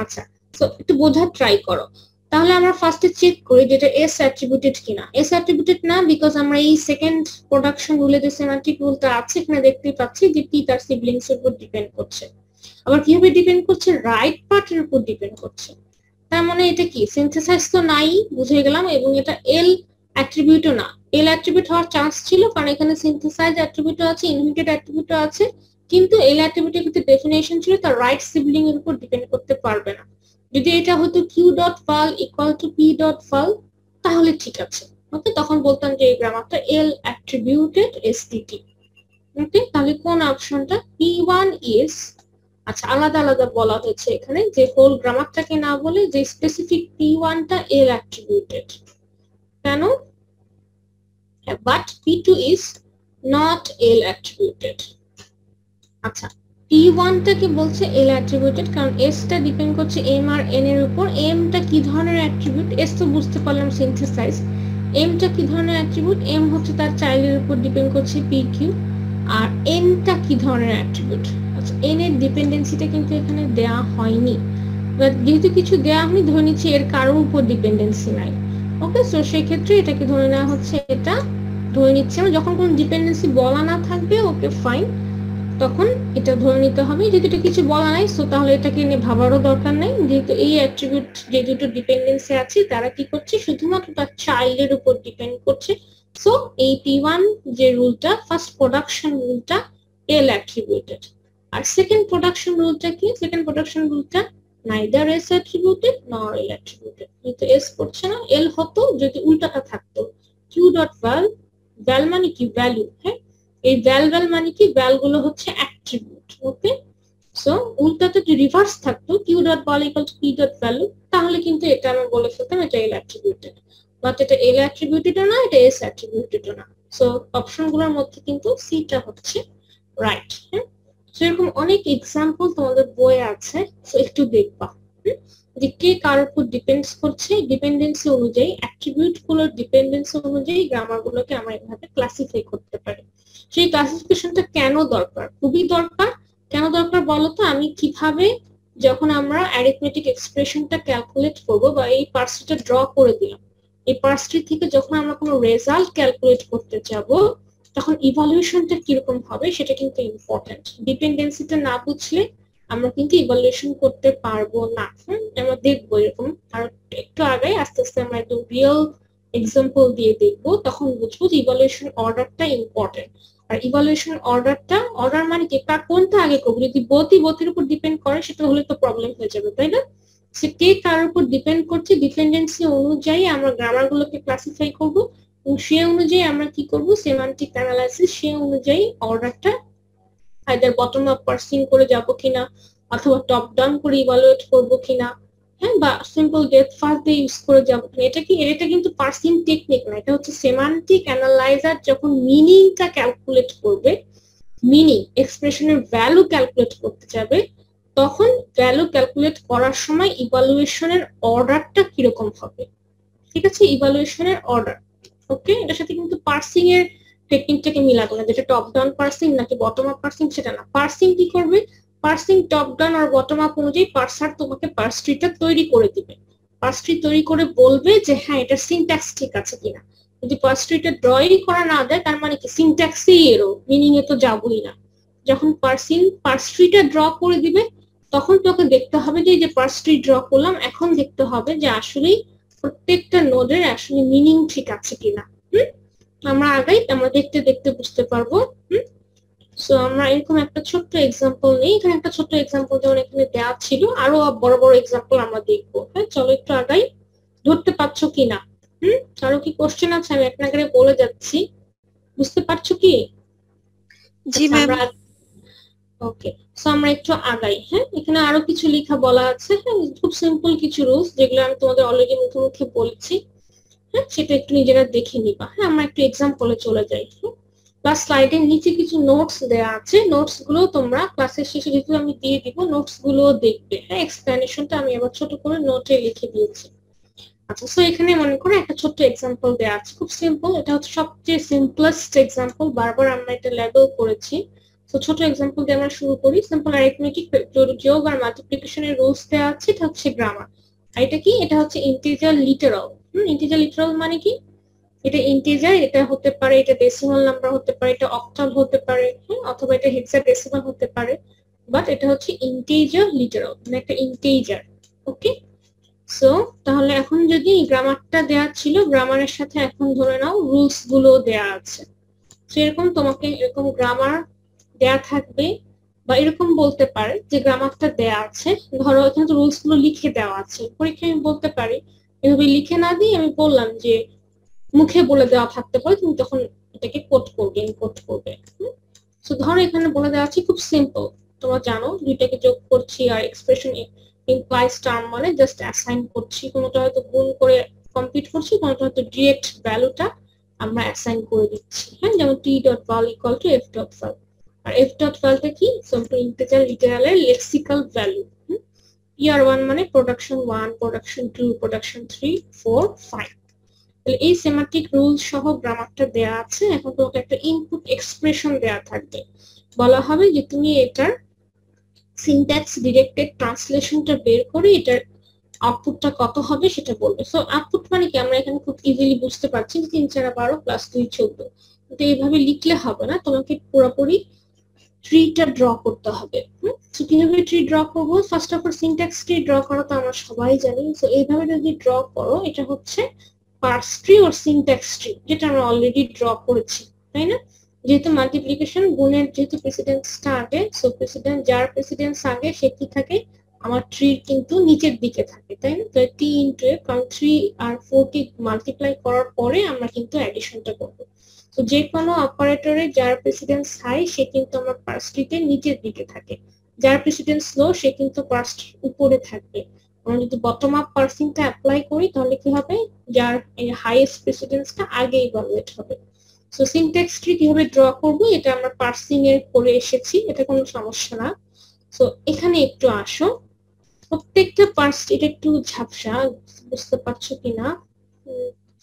আচ্ছা, সো একটু বোঝার ট্রাই করো। তাহলে আমরা ফার্স্টে চেক করি যেটা এস অ্যাট্রিবিউটেড কিনা। এস অ্যাট্রিবিউটেড না, বিকজ আমরা এই সেকেন্ড প্রোডাকশন রুলে যে সেমান্টিক রুলটা আছে এখানে দেখতেই পাচ্ছি যে পি তার সিবলিংস এর উপর ডিপেন্ড করছে। আবার কিভাবে ডিপেন্ড করছে, রাইট পার্টের উপর ডিপেন্ড করছে। তার মানে এটা কি, সিনথেসাইজ তো নাই, বুঝে গেলাম, এবং এটা এল অ্যাট্রিবিউটও না। এল অ্যাট্রিবিউট হওয়ার চান্স ছিল, কারণ এখানে সিনথেসাইজ অ্যাট্রিবিউটও আছে, ইনহিবিটেড অ্যাট্রিবিউটও আছে, কিন্তু এল অ্যাট্রিবিউটের কিন্তু ডেফিনেশন ছিল তার রাইট সিবলিং এর উপর ডিপেন্ড করতে পারবে না। যদি এটা হতো কিউ ডট ফাল ইকুয়াল টু পি ডট ফাল তাহলে ঠিক আছে। ওকে, তখন বলতাম যে এই গ্রামারটা এল অ্যাট্রিবিউটেড এসটিটি। ওকে, তাহলে কোন অপশনটা, P1 ইজ, আচ্ছা আলাদা আলাদা বলা হয়েছে এখানে, যে হোল গ্রামারটাকে না বলে যে স্পেসিফিক P1 টা এল অ্যাট্রিবিউটেড, কেন, but P2 is not L attributed. আচ্ছা, P1 টাকে বলছে এল অ্যাট্রিবিউটেড কারণ এস টা ডিপেন্ড করছে এম আর এন এর উপর। এম টা কি ধরনের অ্যাট্রিবিউট, এস তো বুঝতে পারলাম সিনথেসাইজ, এম টা কি ধরনের অ্যাট্রিবিউট, এম হচ্ছে তার চাইল্ডের উপর ডিপেন্ড করছে পি কিউ, আর এন টা কি ধরনের অ্যাট্রিবিউট। আচ্ছা, এন এর ডিপেন্ডেন্সিটা কিন্তু এখানে দেয়া হয়নি, যেহেতু কিছু দেয়া হয়নি ধরে নিচ্ছি এর কারোর উপর ডিপেন্ডেন্সি নাই। ওকে, সো সেই ক্ষেত্রে এটাকে ধরে নেওয়া হচ্ছে, এটা ধরে নিচ্ছে আমরা, যখন কোনো ডিপেন্ডেন্সি বলা না থাকবে ওকে ফাইন, তখন এটা ধরে নিতে হবে, যেহেতু এটা কিছু বলা নাই সো তাহলে এটাকে নিয়ে ভাবারও দরকার নেই, যেহেতু এই অ্যাট্রিবিউট যে দুটো ডিপেন্ডেন্সি আছে তারা কি করছে, শুধুমাত্র তার চাইল্ডের উপর ডিপেন্ড করছে। সো এই P1 যে রুলটা, ফার্স্ট প্রোডাকশন রুলটা এল অ্যাট্রিবিউটেড, আর সেকেন্ড প্রোডাকশন রুলটা কি, সেকেন্ড প্রোডাকশন রুলটা neither S attributed nor L attributed. কিন্তু এস পড়ছে না, এল হতো যদি উল্টাটা থাকতো, কিউ ডট ভ্যাল, ভ্যাল মানে কি ভ্যালু, হ্যাঁ, এই ভ্যাল মানে কি, ভ্যাল গুলো হচ্ছে অ্যাট্রিবিউট। ওকে, সো উল্টাতে যদি রিভার্স থাকতো Q dot val equal to P dot value, তাহলে কিন্তু এটা আমরা বলে ফেলতাম এটা এল অ্যাট্রিবিউটেড, বাট এটা এল অ্যাট্রিবিউটেডও না, এটা এস অ্যাট্রিবিউটেডও না। সো অপশন গুলোর মধ্যে কিন্তু সিটা হচ্ছে রাইট। হ্যাঁ, সেরকম অনেক এক্সাম্পল তোমাদের বইয়ে আছে, সো একটু দেখবা যে কে কার উপর ডিপেন্ডস করছে, ডিপেন্ডেন্সি অনুযায়ী, অ্যাট্রিবিউট গুলোর ডিপেন্ডেন্সি অনুযায়ী গ্রামার গুলোকে আমরা এভাবে ক্লাসিফাই করতে পারি। সেই ক্লাসিফিকেশনটা কেন দরকার, খুবই দরকার। কেন দরকার বলতো, আমি কিভাবে যখন আমরা অ্যারিথমেটিক এক্সপ্রেশনটা ক্যালকুলেট করব বা এই পার্সটা ড্র করে দিলাম, এই পার্সটি থেকে যখন আমরা কোনো রেজাল্ট ক্যালকুলেট করতে যাব তখন ইভালুয়েশনটা কিরকম হবে সেটা কিন্তু ইম্পর্টেন্ট। ডিপেন্ডেন্সিটা না বুঝলে আমরা কিন্তু ইভালুয়েশন করতে পারবো না। আমরা দেখবো এরকম আর একটু আগে আস্তে আস্তে আমরা একদম রিয়েল এক্সাম্পল দিয়ে দেখবো, তখন বুঝবো যে ইভালুয়েশন অর্ডারটা ইম্পর্টেন্ট। আর ইভালুয়েশন অর্ডারটা, অর্ডার মানে কি কোনটা আগে করবো, যদি বোথের উপর ডিপেন্ড করে সেটা হলে তো প্রবলেম হয়ে যাবে, তাই না? সে কে কার উপর ডিপেন্ড করছে, ডিপেন্ডেন্সি অনুযায়ী আমরা গ্রামার গুলোকে ক্লাসিফাই করবো এবং সে অনুযায়ী আমরা কি করব, সেমান্টিক অ্যানালাইসিস, সে অনুযায়ী অর্ডারটা আইদার বটম আপ পার্সিং করে যাব কিনা অথবা টপ ডাউন করে ইভালুয়েট করব কিনা, হ্যাঁ, বা সিম্পল ডেপথ ফার্স্ট দিয়ে ইউজ করে যাব কিনা। এটা কিন্তু পার্সিং টেকনিক না, এটা হচ্ছে সেমান্টিক অ্যানালাইজার যখন মিনিংটা ক্যালকুলেট করবে, মিনিং এক্সপ্রেশনের ভ্যালু ক্যালকুলেট করতে যাবে, তখন ভ্যালু ক্যালকুলেট করার সময় ইভালুয়েশনের অর্ডারটা কিরকম হবে। ঠিক আছে, ইভালুয়েশনের অর্ডার। ওকে, এটার সাথে কিন্তু পার্সিং এর টেকনিকটাকে মিলাবো না, যেটা টপ ডাউন পার্সিং নাকি বটম আপ পার্সিং সেটা না। পার্সিং কি করবে, পার্সিং টপ ডাউন আর বটম আপ অনুযায়ী পার্সার তোমাকে পার্স ট্রিটা তৈরি করে দিবে। পার্স ট্রি তৈরি করে বলবে যে হ্যাঁ এটা সিনট্যাক্স ঠিক আছে কিনা। যদি পার্স ট্রিটা ড্রই করা না দেয় তার মানে কি সিনট্যাক্সেই এরো, মিনিং এ তো যাবই না। যখন পার্স ট্রিটা ড্র করে দিবে তখন তোকে দেখতে হবে যে এই যে পার্স ট্রি ড্র করলাম, এখন দেখতে হবে যে আসলেই প্রত্যেকটা নোডের আসলে মিনিং ঠিক আছে কিনা। আমরা আগাই, আমরা দেখতে দেখতে বুঝতে পারবো। সো আমরা এরকম একটা ছোট্ট এক্সাম্পল নেই, এখানে একটা ছোট্ট এক্সাম্পল যেমন এখানে দেওয়া ছিল, আরো বড় বড় এক্সাম্পল আমরা দেখবো। হ্যাঁ, চলো একটু আগাই, ধরতে পারছো কিনা। আরো কি কোশ্চেন আছে, আমি আপনাকে বলে যাচ্ছি, বুঝতে পারছো কি?
জি ম্যাম।
ওকে, সো আমরা একটু আগাই। হ্যাঁ, এখানে আরো কিছু লেখা বলা আছে, হ্যাঁ, খুব সিম্পল কিছু রুলস যেগুলো আমি তোমাদের অলরেডি মুখে মুখে বলেছি। হ্যাঁ, সেটা একটু নিজেরা দেখে নিবা। হ্যাঁ, আমরা একটু এক্সাম্পলে চলে যাই। প্লাস স্লাইডের নিচে কিছু নোটস দেওয়া আছে, নোটস গুলো তোমরা ক্লাসের শেষে যেহেতু আমি দিয়ে দিব, নোটস গুলো দেখবে। হ্যাঁ, এক্সপ্লেনেশনটা আমি আবার ছোট করে নোটে লিখে দিয়েছি। আচ্ছা, সো এখানে মনে করো একটা ছোট্ট এক্সাম্পল দেওয়া আছে, খুব সিম্পল, এটা হচ্ছে সবচেয়ে সিম্পলেস্ট এক্সাম্পল, বারবার আমরা এটা লেবেল করেছি। তো ছোট এক্সাম্পল দিয়ে আমরা শুরু করি। সিম্পল অ্যারিথমেটিক যোগ আর মাল্টিপ্লিকেশনের রুলস দেওয়া আছে, এটা হচ্ছে গ্রামার। আর এটা কি, এটা হচ্ছে ইন্টিজার লিটারাল। ইন্টিজার লিটারাল মানে কি, এটা ইন্টিজার, এটা হতে পারে, এটা ডেসিমাল নাম্বার হতে পারে, এটা অক্টাল হতে পারে, হ্যাঁ, অথবা এটা হেক্সাডেসিমাল হতে পারে, বাট এটা হচ্ছে ইন্টিজার লিটারাল, মানে একটা ইন্টিজার। ওকে, সো তাহলে এখন যদি গ্রামারটা দেয়া ছিল, গ্রামারের সাথে এখন ধরে নাও রুলস গুলো দেয়া আছে। সেরকম তোমাকে এরকম গ্রামার দেয়া থাকবে, বা এরকম বলতে পারে যে গ্রামারটা দেয়া আছে, ধরো এখানে তো রুলস গুলো লিখে দেওয়া আছে, পরীক্ষায় আমি বলতে পারি এভাবে লিখে না দিয়ে আমি বললাম যে মুখে বলে দেওয়া থাকতে পারে, তুমি তখন এটাকে কোট করবে, ইনকোট করবে। তো ধরো এখানে বলে দেওয়া আছে, খুব সিম্পল, তোমরা জানো দুইটাকে যোগ করছি আর এক্সপ্রেশন ইমপ্লাইজ টার্ম মানে জাস্ট অ্যাসাইন করছি, কোনোটা হয়তো গুণ করে কমপ্লিট করছি, কোনোটা হয়তো ডিরেক্ট ভ্যালুটা আমরা অ্যাসাইন করে দিচ্ছি। হ্যাঁ, যেমন T dot val equal to F dot val. আর এফ ডট ভ্যালটা কি, সিম্পল ইন্টিজার লিটারালের লেক্সিক্যাল ভ্যালু। ইয়ার 1 মানে প্রোডাকশন 1, প্রোডাকশন 2, প্রোডাকশন 3, 4, 5। তাহলে এই সেমান্টিক রুল সহ গ্রামারটা দেয়া আছে। এখন তোমাকে একটা ইনপুট এক্সপ্রেশন দেয়া থাকবে, বলা হবে যে তুমি এটার সিনট্যাক্স ডিরেক্টেড ট্রান্সলেশনটা বের করে এটার আউটপুটটা কত হবে সেটা বলবে। সো আউটপুট মানে কি, আমরা এখানে খুব ইজিলি বুঝতে পারছি যে 3 4 12 প্লাস 2 14। কিন্তু এইভাবে লিখলে হবে না, তোমাকে পুরোপুরি ট্রিটা ড্র করতে হবে। তো কিভাবে ট্রি ড্র করবো, first of all syntax tree draw করা তো আমরা সবাই জানি। সো এইভাবে যদি ড্র করো, এটা হচ্ছে পার্স ট্রি ওর সিনট্যাক্স ট্রি, যেটা আমরা অলরেডি ড্র করেছি, তাই না? যেহেতু মাল্টিপ্লিকেশন গুণের যেহেতু প্রেসিডেন্সটা আগে, সো প্রেসিডেন্ট যার প্রেসিডেন্স আগে সে কি থাকে, আমার ট্রির কিন্তু নিচের দিকে থাকে, তাই না? তো টি ইনটু এ, কারণ 3 আর 4 কে মাল্টিপ্লাই করার পরে আমরা কিন্তু অ্যাডিশনটা করব। তো যে কোনো অপারেটরে যার প্রেসিডেন্স হাই সে কিন্তু আমার পার্স ট্রিতে নিচের দিকে থাকে, যার প্রেসিডেন্স লো সে কিন্তু পার্স উপরে থাকবে। আমরা যদি বটম আপ পার্সিংটা অ্যাপ্লাই করি তাহলে কি হবে, যার হাইয়েস্ট প্রেসিডেন্সটা আগে ইভালুয়েট হবে। সো সিনট্যাক্স ট্রি কিভাবে ড্র করব এটা আমরা পার্সিং এর করে এসেছি, এটা কোনো সমস্যা না। সো এখানে একটু আসো, প্রত্যেকটা পার্স, এটা একটু ঝাপসা, বুঝতে পারছো কিনা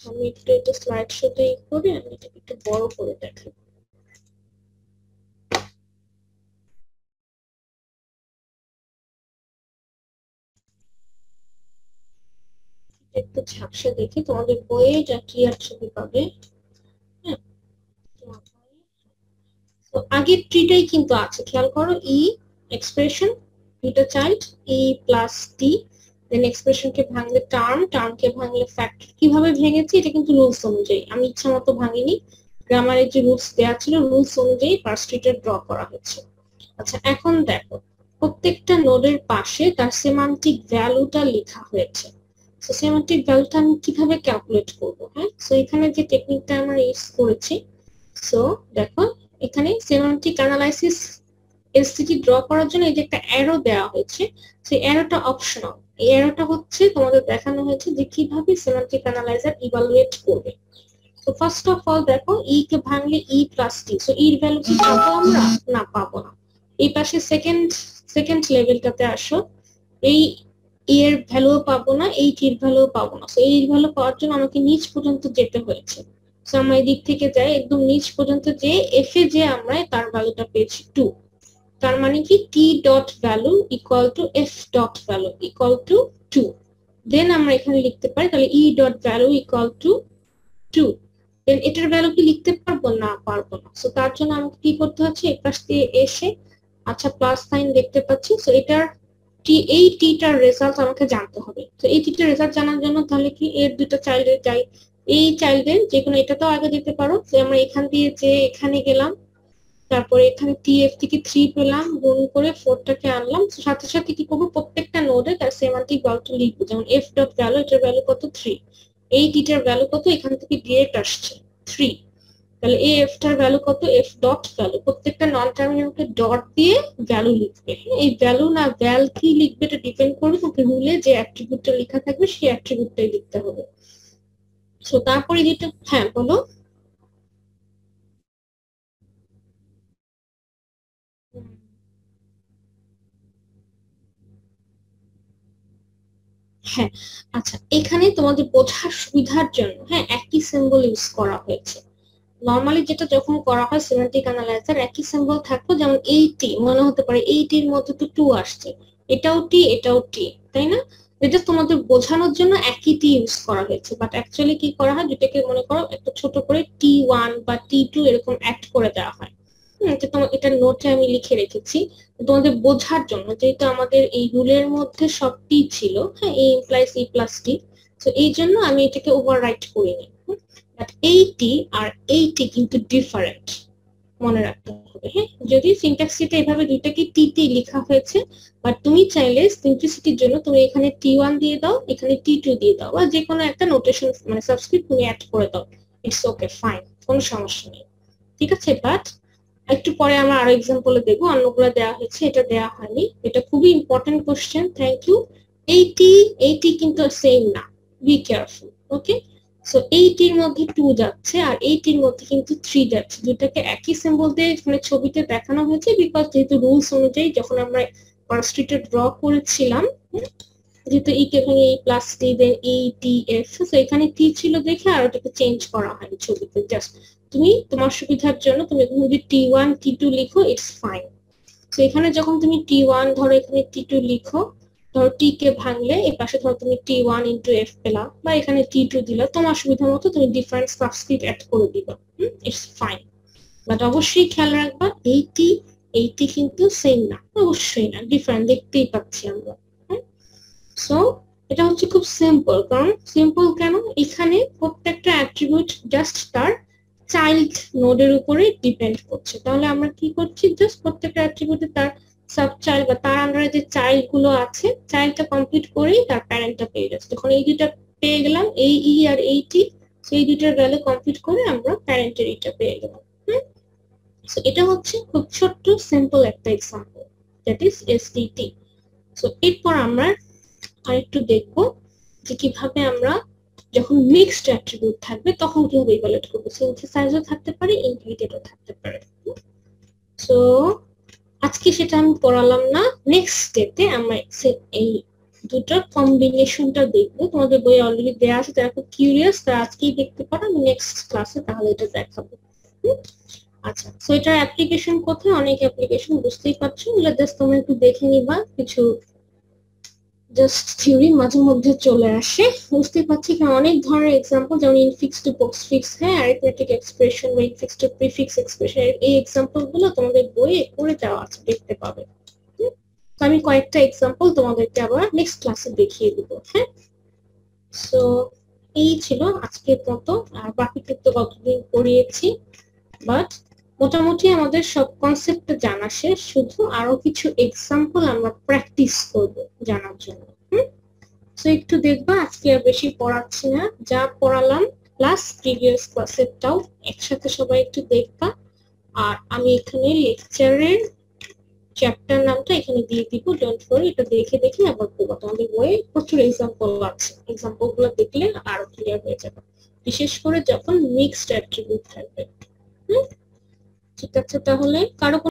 আমি একটু এটা স্লাইড শোতে করে আমি এটাকে একটু বড় করে দেখাই। একটু ঝাপসা দেখি, তোমাদের বইয়ে যা ক্লিয়ার ছবি পাবে। হ্যাঁ, তো আগের ট্রিটাই কিন্তু আছে, খেয়াল করো, ই এক্সপ্রেশন, দুটো চাইল্ড, ই প্লাস টি, দেন এক্সপ্রেশনকে ভাঙলে টার্ম, টার্মকে ভাঙলে ফ্যাক্টর। কিভাবে ভেঙেছি এটা কিন্তু রুলস অনুযায়ী, আমি ইচ্ছা মতো ভাঙিনি, গ্রামারের যে রুলস দেওয়া ছিল রুলস অনুযায়ী পার্স ট্রিটা ড্র করা হয়েছে। আচ্ছা, এখন দেখো প্রত্যেকটা নোডের পাশে তার সেমান্টিক ভ্যালুটা লেখা হয়েছে। সো সেমান্টিক ভ্যালুটা আমি কিভাবে ক্যালকুলেট করব? হ্যাঁ, সো এখানে যে টেকনিকটা আমরা ইউজ করেছি, সো দেখো এখানে সেমান্টিক অ্যানালাইসিস এসটিটি ড্র করার জন্য এই যে একটা অ্যারো দেওয়া হয়েছে, সেই অ্যারোটা অপশনাল। এই অ্যারোটা হচ্ছে তোমাদের দেখানো হয়েছে যে কিভাবে সেমান্টিক অ্যানালাইজার ইভালুয়েট করবে। তো ফার্স্ট অফ অল দেখো, ই কে ভাঙলে ই প্লাস টি, সো এর ভ্যালু কি পাবো আমরা? না, পাবো না। এই পাশে সেকেন্ড লেভেলটাতে আসো, এই এর ভ্যালু পাবো না, এই টির ভ্যালু পাবো না। সো এই ভ্যালু পাওয়ার জন্য আমাকে নিচ পর্যন্ত যেতে হয়েছে। সো আমরা এই দিক থেকে যাই একদম নিচ পর্যন্ত, যে এফ এ যে আমরা তার ভ্যালুটা পেয়েছি 2। তার মানে কি টি dot value equal to F dot value equal to 2। দেন আমরা এখানে লিখতে পারি তাহলে E dot value equal to 2। দেন এটার ভ্যালু কি লিখতে পারবো? না, পারবো না। সো তার জন্য আমাকে কি করতে হচ্ছে, এই পাশ দিয়ে এসে, আচ্ছা প্লাস সাইন দেখতে পাচ্ছি, সো এটার এই টিটার রেজাল্ট আমাকে জানতে হবে। তো এই টিটার রেজাল্ট জানার জন্য তাহলে কি এর দুটো চাইল্ডের যাই, এই চাইল্ডের যে কোনো এটা তো আগে দিতে পারো, যে আমরা এখান দিয়ে যে এখানে গেলাম, তারপরে এখানে টিএফ থেকে 3 পেলাম, গুণ করে 4টাকে আনলাম, সাথে সাথে কি করবো, প্রত্যেকটা নোডে তার সেমান্টিক ভ্যালুটা লিখবো। যেমন এফ ডট ভ্যালু, এটার ভ্যালু কত? 3। এই টিটার ভ্যালু কত? এখান থেকে ডিরেক্ট আসছে 3। তাহলে এই এফ টার ভ্যালু কত? এফ ডট ভ্যালু, প্রত্যেকটা নন টার্মিনালকে ডট দিয়ে ভ্যালু লিখবে। এই ভ্যালু না ভ্যাল কি লিখবে এটা ডিপেন্ড করবে তোমাকে রুলে যে অ্যাট্রিবিউটটা লেখা থাকবে সেই অ্যাট্রিবিউটটাই লিখতে হবে। সো তারপরে যেটা, হ্যাঁ বলো। হ্যাঁ, আচ্ছা, এখানে তোমাদের বোঝার সুবিধার জন্য হ্যাঁ একই সিম্বল ইউজ করা হয়েছে। নরমালি যেটা যখন করা হয় সিমেন্টিক অ্যানালাইজার একই সিম্বল থাকতো, যেমন এই টি মনে হতে পারে এই টির মধ্যে তো 2 আসছে, এটাও টি এটাও টি, তাই না? এটা তোমাদের বোঝানোর জন্য একই টি ইউজ করা হয়েছে, বাট অ্যাকচুয়ালি কি করা হয়, যেটাকে মনে করো একটা ছোট করে T1 বা T2 এরকম অ্যাড করে দেওয়া হয়। এটা তোমার, এটা নোটে আমি লিখে রেখেছি তোমাদের বোঝার জন্য, যেহেতু আমাদের এই রুলের মধ্যে সব টি ছিল, হ্যাঁ এ ইমপ্লাইজ ই প্লাস টি, তো এই জন্য আমি এটাকে ওভাররাইট করিনি। বাট এই টি আর এই টি কিন্তু ডিফারেন্ট, মনে রাখতে হবে। হ্যাঁ, যদি সিনট্যাক্সিটা এভাবে দুইটাকে টি টি লেখা হয়েছে, বাট তুমি চাইলে সিম্পলিসিটির জন্য তুমি এখানে T1 দিয়ে দাও, এখানে T2 দিয়ে দাও, বা যে কোনো একটা নোটেশন মানে সাবস্ক্রিপ্ট তুমি অ্যাড করে দাও, ইটস ওকে, ফাইন, কোনো সমস্যা নেই, ঠিক আছে। বাট একটু পরে আমরা আরো এক্সাম্পলে দেখবো, অন্যগুলো দেওয়া হয়েছে, এটা দেওয়া হয়নি। এটা খুবই ইম্পর্টেন্ট কোশ্চেন, থ্যাংক ইউ। এইটি কিন্তু সেম না, বি কেয়ারফুল, ওকে। সো এইটির মধ্যে 2 যাচ্ছে আর এইটির মধ্যে কিন্তু 3 যাচ্ছে, দুটাকে একই সিম্বল দিয়ে মানে ছবিতে দেখানো হয়েছে, বিকজ যেহেতু রুলস অনুযায়ী যখন আমরা পার্সট্রিটে ড্র করেছিলাম, যেহেতু ই কে ভেঙে এই প্লাস টি দেন এই টি এফ, সো এখানে টি ছিল দেখে আর ওটাকে চেঞ্জ করা হয়নি ছবিতে, জাস্ট তুমি তোমার সুবিধার জন্য তুমি যদি T1 T2 লিখো ইটস ফাইন। তো এখানে যখন তুমি T1 ধরো এখানে T2 লিখো, ধরো টি কে ভাঙলে এই পাশে ধরো তুমি T1 ইন্টু এফ পেলা, বা এখানে T2 দিলা, তোমার সুবিধা মতো তুমি ডিফারেন্ট সাবস্ক্রিপ্ট অ্যাড করে দিবা, ইটস ফাইন। বাট অবশ্যই খেয়াল রাখবা এইটি কিন্তু সেম না, অবশ্যই না, ডিফারেন্ট দেখতেই পাচ্ছি আমরা। সো এটা হচ্ছে খুব সিম্পল, কারণ সিম্পল কেন, এখানে প্রত্যেকটা অ্যাট্রিবিউট জাস্ট তার চাইল্ড নোডের উপরে ডিপেন্ড করছে। তাহলে আমরা কি করছি, জাস্ট প্রত্যেকটা অ্যাট্রিবিউটে তার সাব চাইল্ড বা তার আন্ডারে যে চাইল্ড গুলো আছে, চাইল্ডটা কমপ্লিট করেই তার প্যারেন্টটা পেয়ে যাচ্ছে। যখন এই দুইটা পেয়ে গেলাম, এই ই আর এইটি, সেই দুইটার ভ্যালু কমপ্লিট করে আমরা প্যারেন্টের এটা পেয়ে গেলাম। সো এটা হচ্ছে খুব ছোট্ট সিম্পল একটা example, that is STT. So এরপর আমরা আরেকটু দেখবো যে কিভাবে আমরা যখন মিক্সড অ্যাট্রিবিউট থাকবে তখন কিভাবে ইভালুয়েট করবো। সিনথেসাইজও থাকতে পারে, ইনহেরিটেডও থাকতে পারে। সো আজকে সেটা আমি পড়ালাম না, নেক্সট স্টেপে আমরা এই দুটোর কম্বিনেশনটা দেখবো। তোমাদের বই অলরেডি দেওয়া আছে, যারা খুব কিউরিয়াস তারা আজকেই দেখতে পারো, আমি নেক্সট ক্লাসে তাহলে এটা দেখাবো। আচ্ছা, সো এটার অ্যাপ্লিকেশন কোথায়, অনেক অ্যাপ্লিকেশন বুঝতেই পারছো, এগুলো জাস্ট তোমরা একটু দেখে নিবা, কিছু জাস্ট থিওরি মাঝে মধ্যে চলে আসে, বুঝতে পারছি এখানে অনেক ধরনের এক্সাম্পল, যেমন ইনফিক্স টু পোস্টফিক্স, হ্যাঁ, অ্যারিথমেটিক এক্সপ্রেশন বা ইনফিক্স টু প্রিফিক্স এক্সপ্রেশন, এই এক্সাম্পল গুলো তোমাদের বইয়ে করে দেওয়া আছে, দেখতে পাবে। তো আমি কয়েকটা এক্সাম্পল তোমাদেরকে আবার নেক্সট ক্লাসে দেখিয়ে দিব। হ্যাঁ, সো এই ছিল আজকের মতো, আর বাকিটুকু তো কতদিন পড়িয়েছি, বাট মোটামুটি আমাদের সব কনসেপ্ট জানা শেষ, শুধু আরো কিছু এক্সাম্পল আমরা প্র্যাকটিস করব জানার জন্য। সো একটু দেখবা, আজকে আর বেশি পড়াচ্ছি না, যা পড়ালাম প্লাস প্রিভিয়াস ক্লাসেরটাও একসাথে সবাই একটু দেখবা। আর আমি এখানে লেকচারের চ্যাপ্টার নামটা এখানে দিয়ে দিব, ডোন্ট ওয়ারি, এটা দেখে দেখে আবার পড়বা। তোমাদের বইয়ে প্রচুর এক্সাম্পল আছে, এক্সাম্পল গুলো দেখলে আরো ক্লিয়ার হয়ে যাবে, বিশেষ করে যখন মিক্সড অ্যাট্রিবিউট থাকবে। ঠিক আছে, তাহলে কারো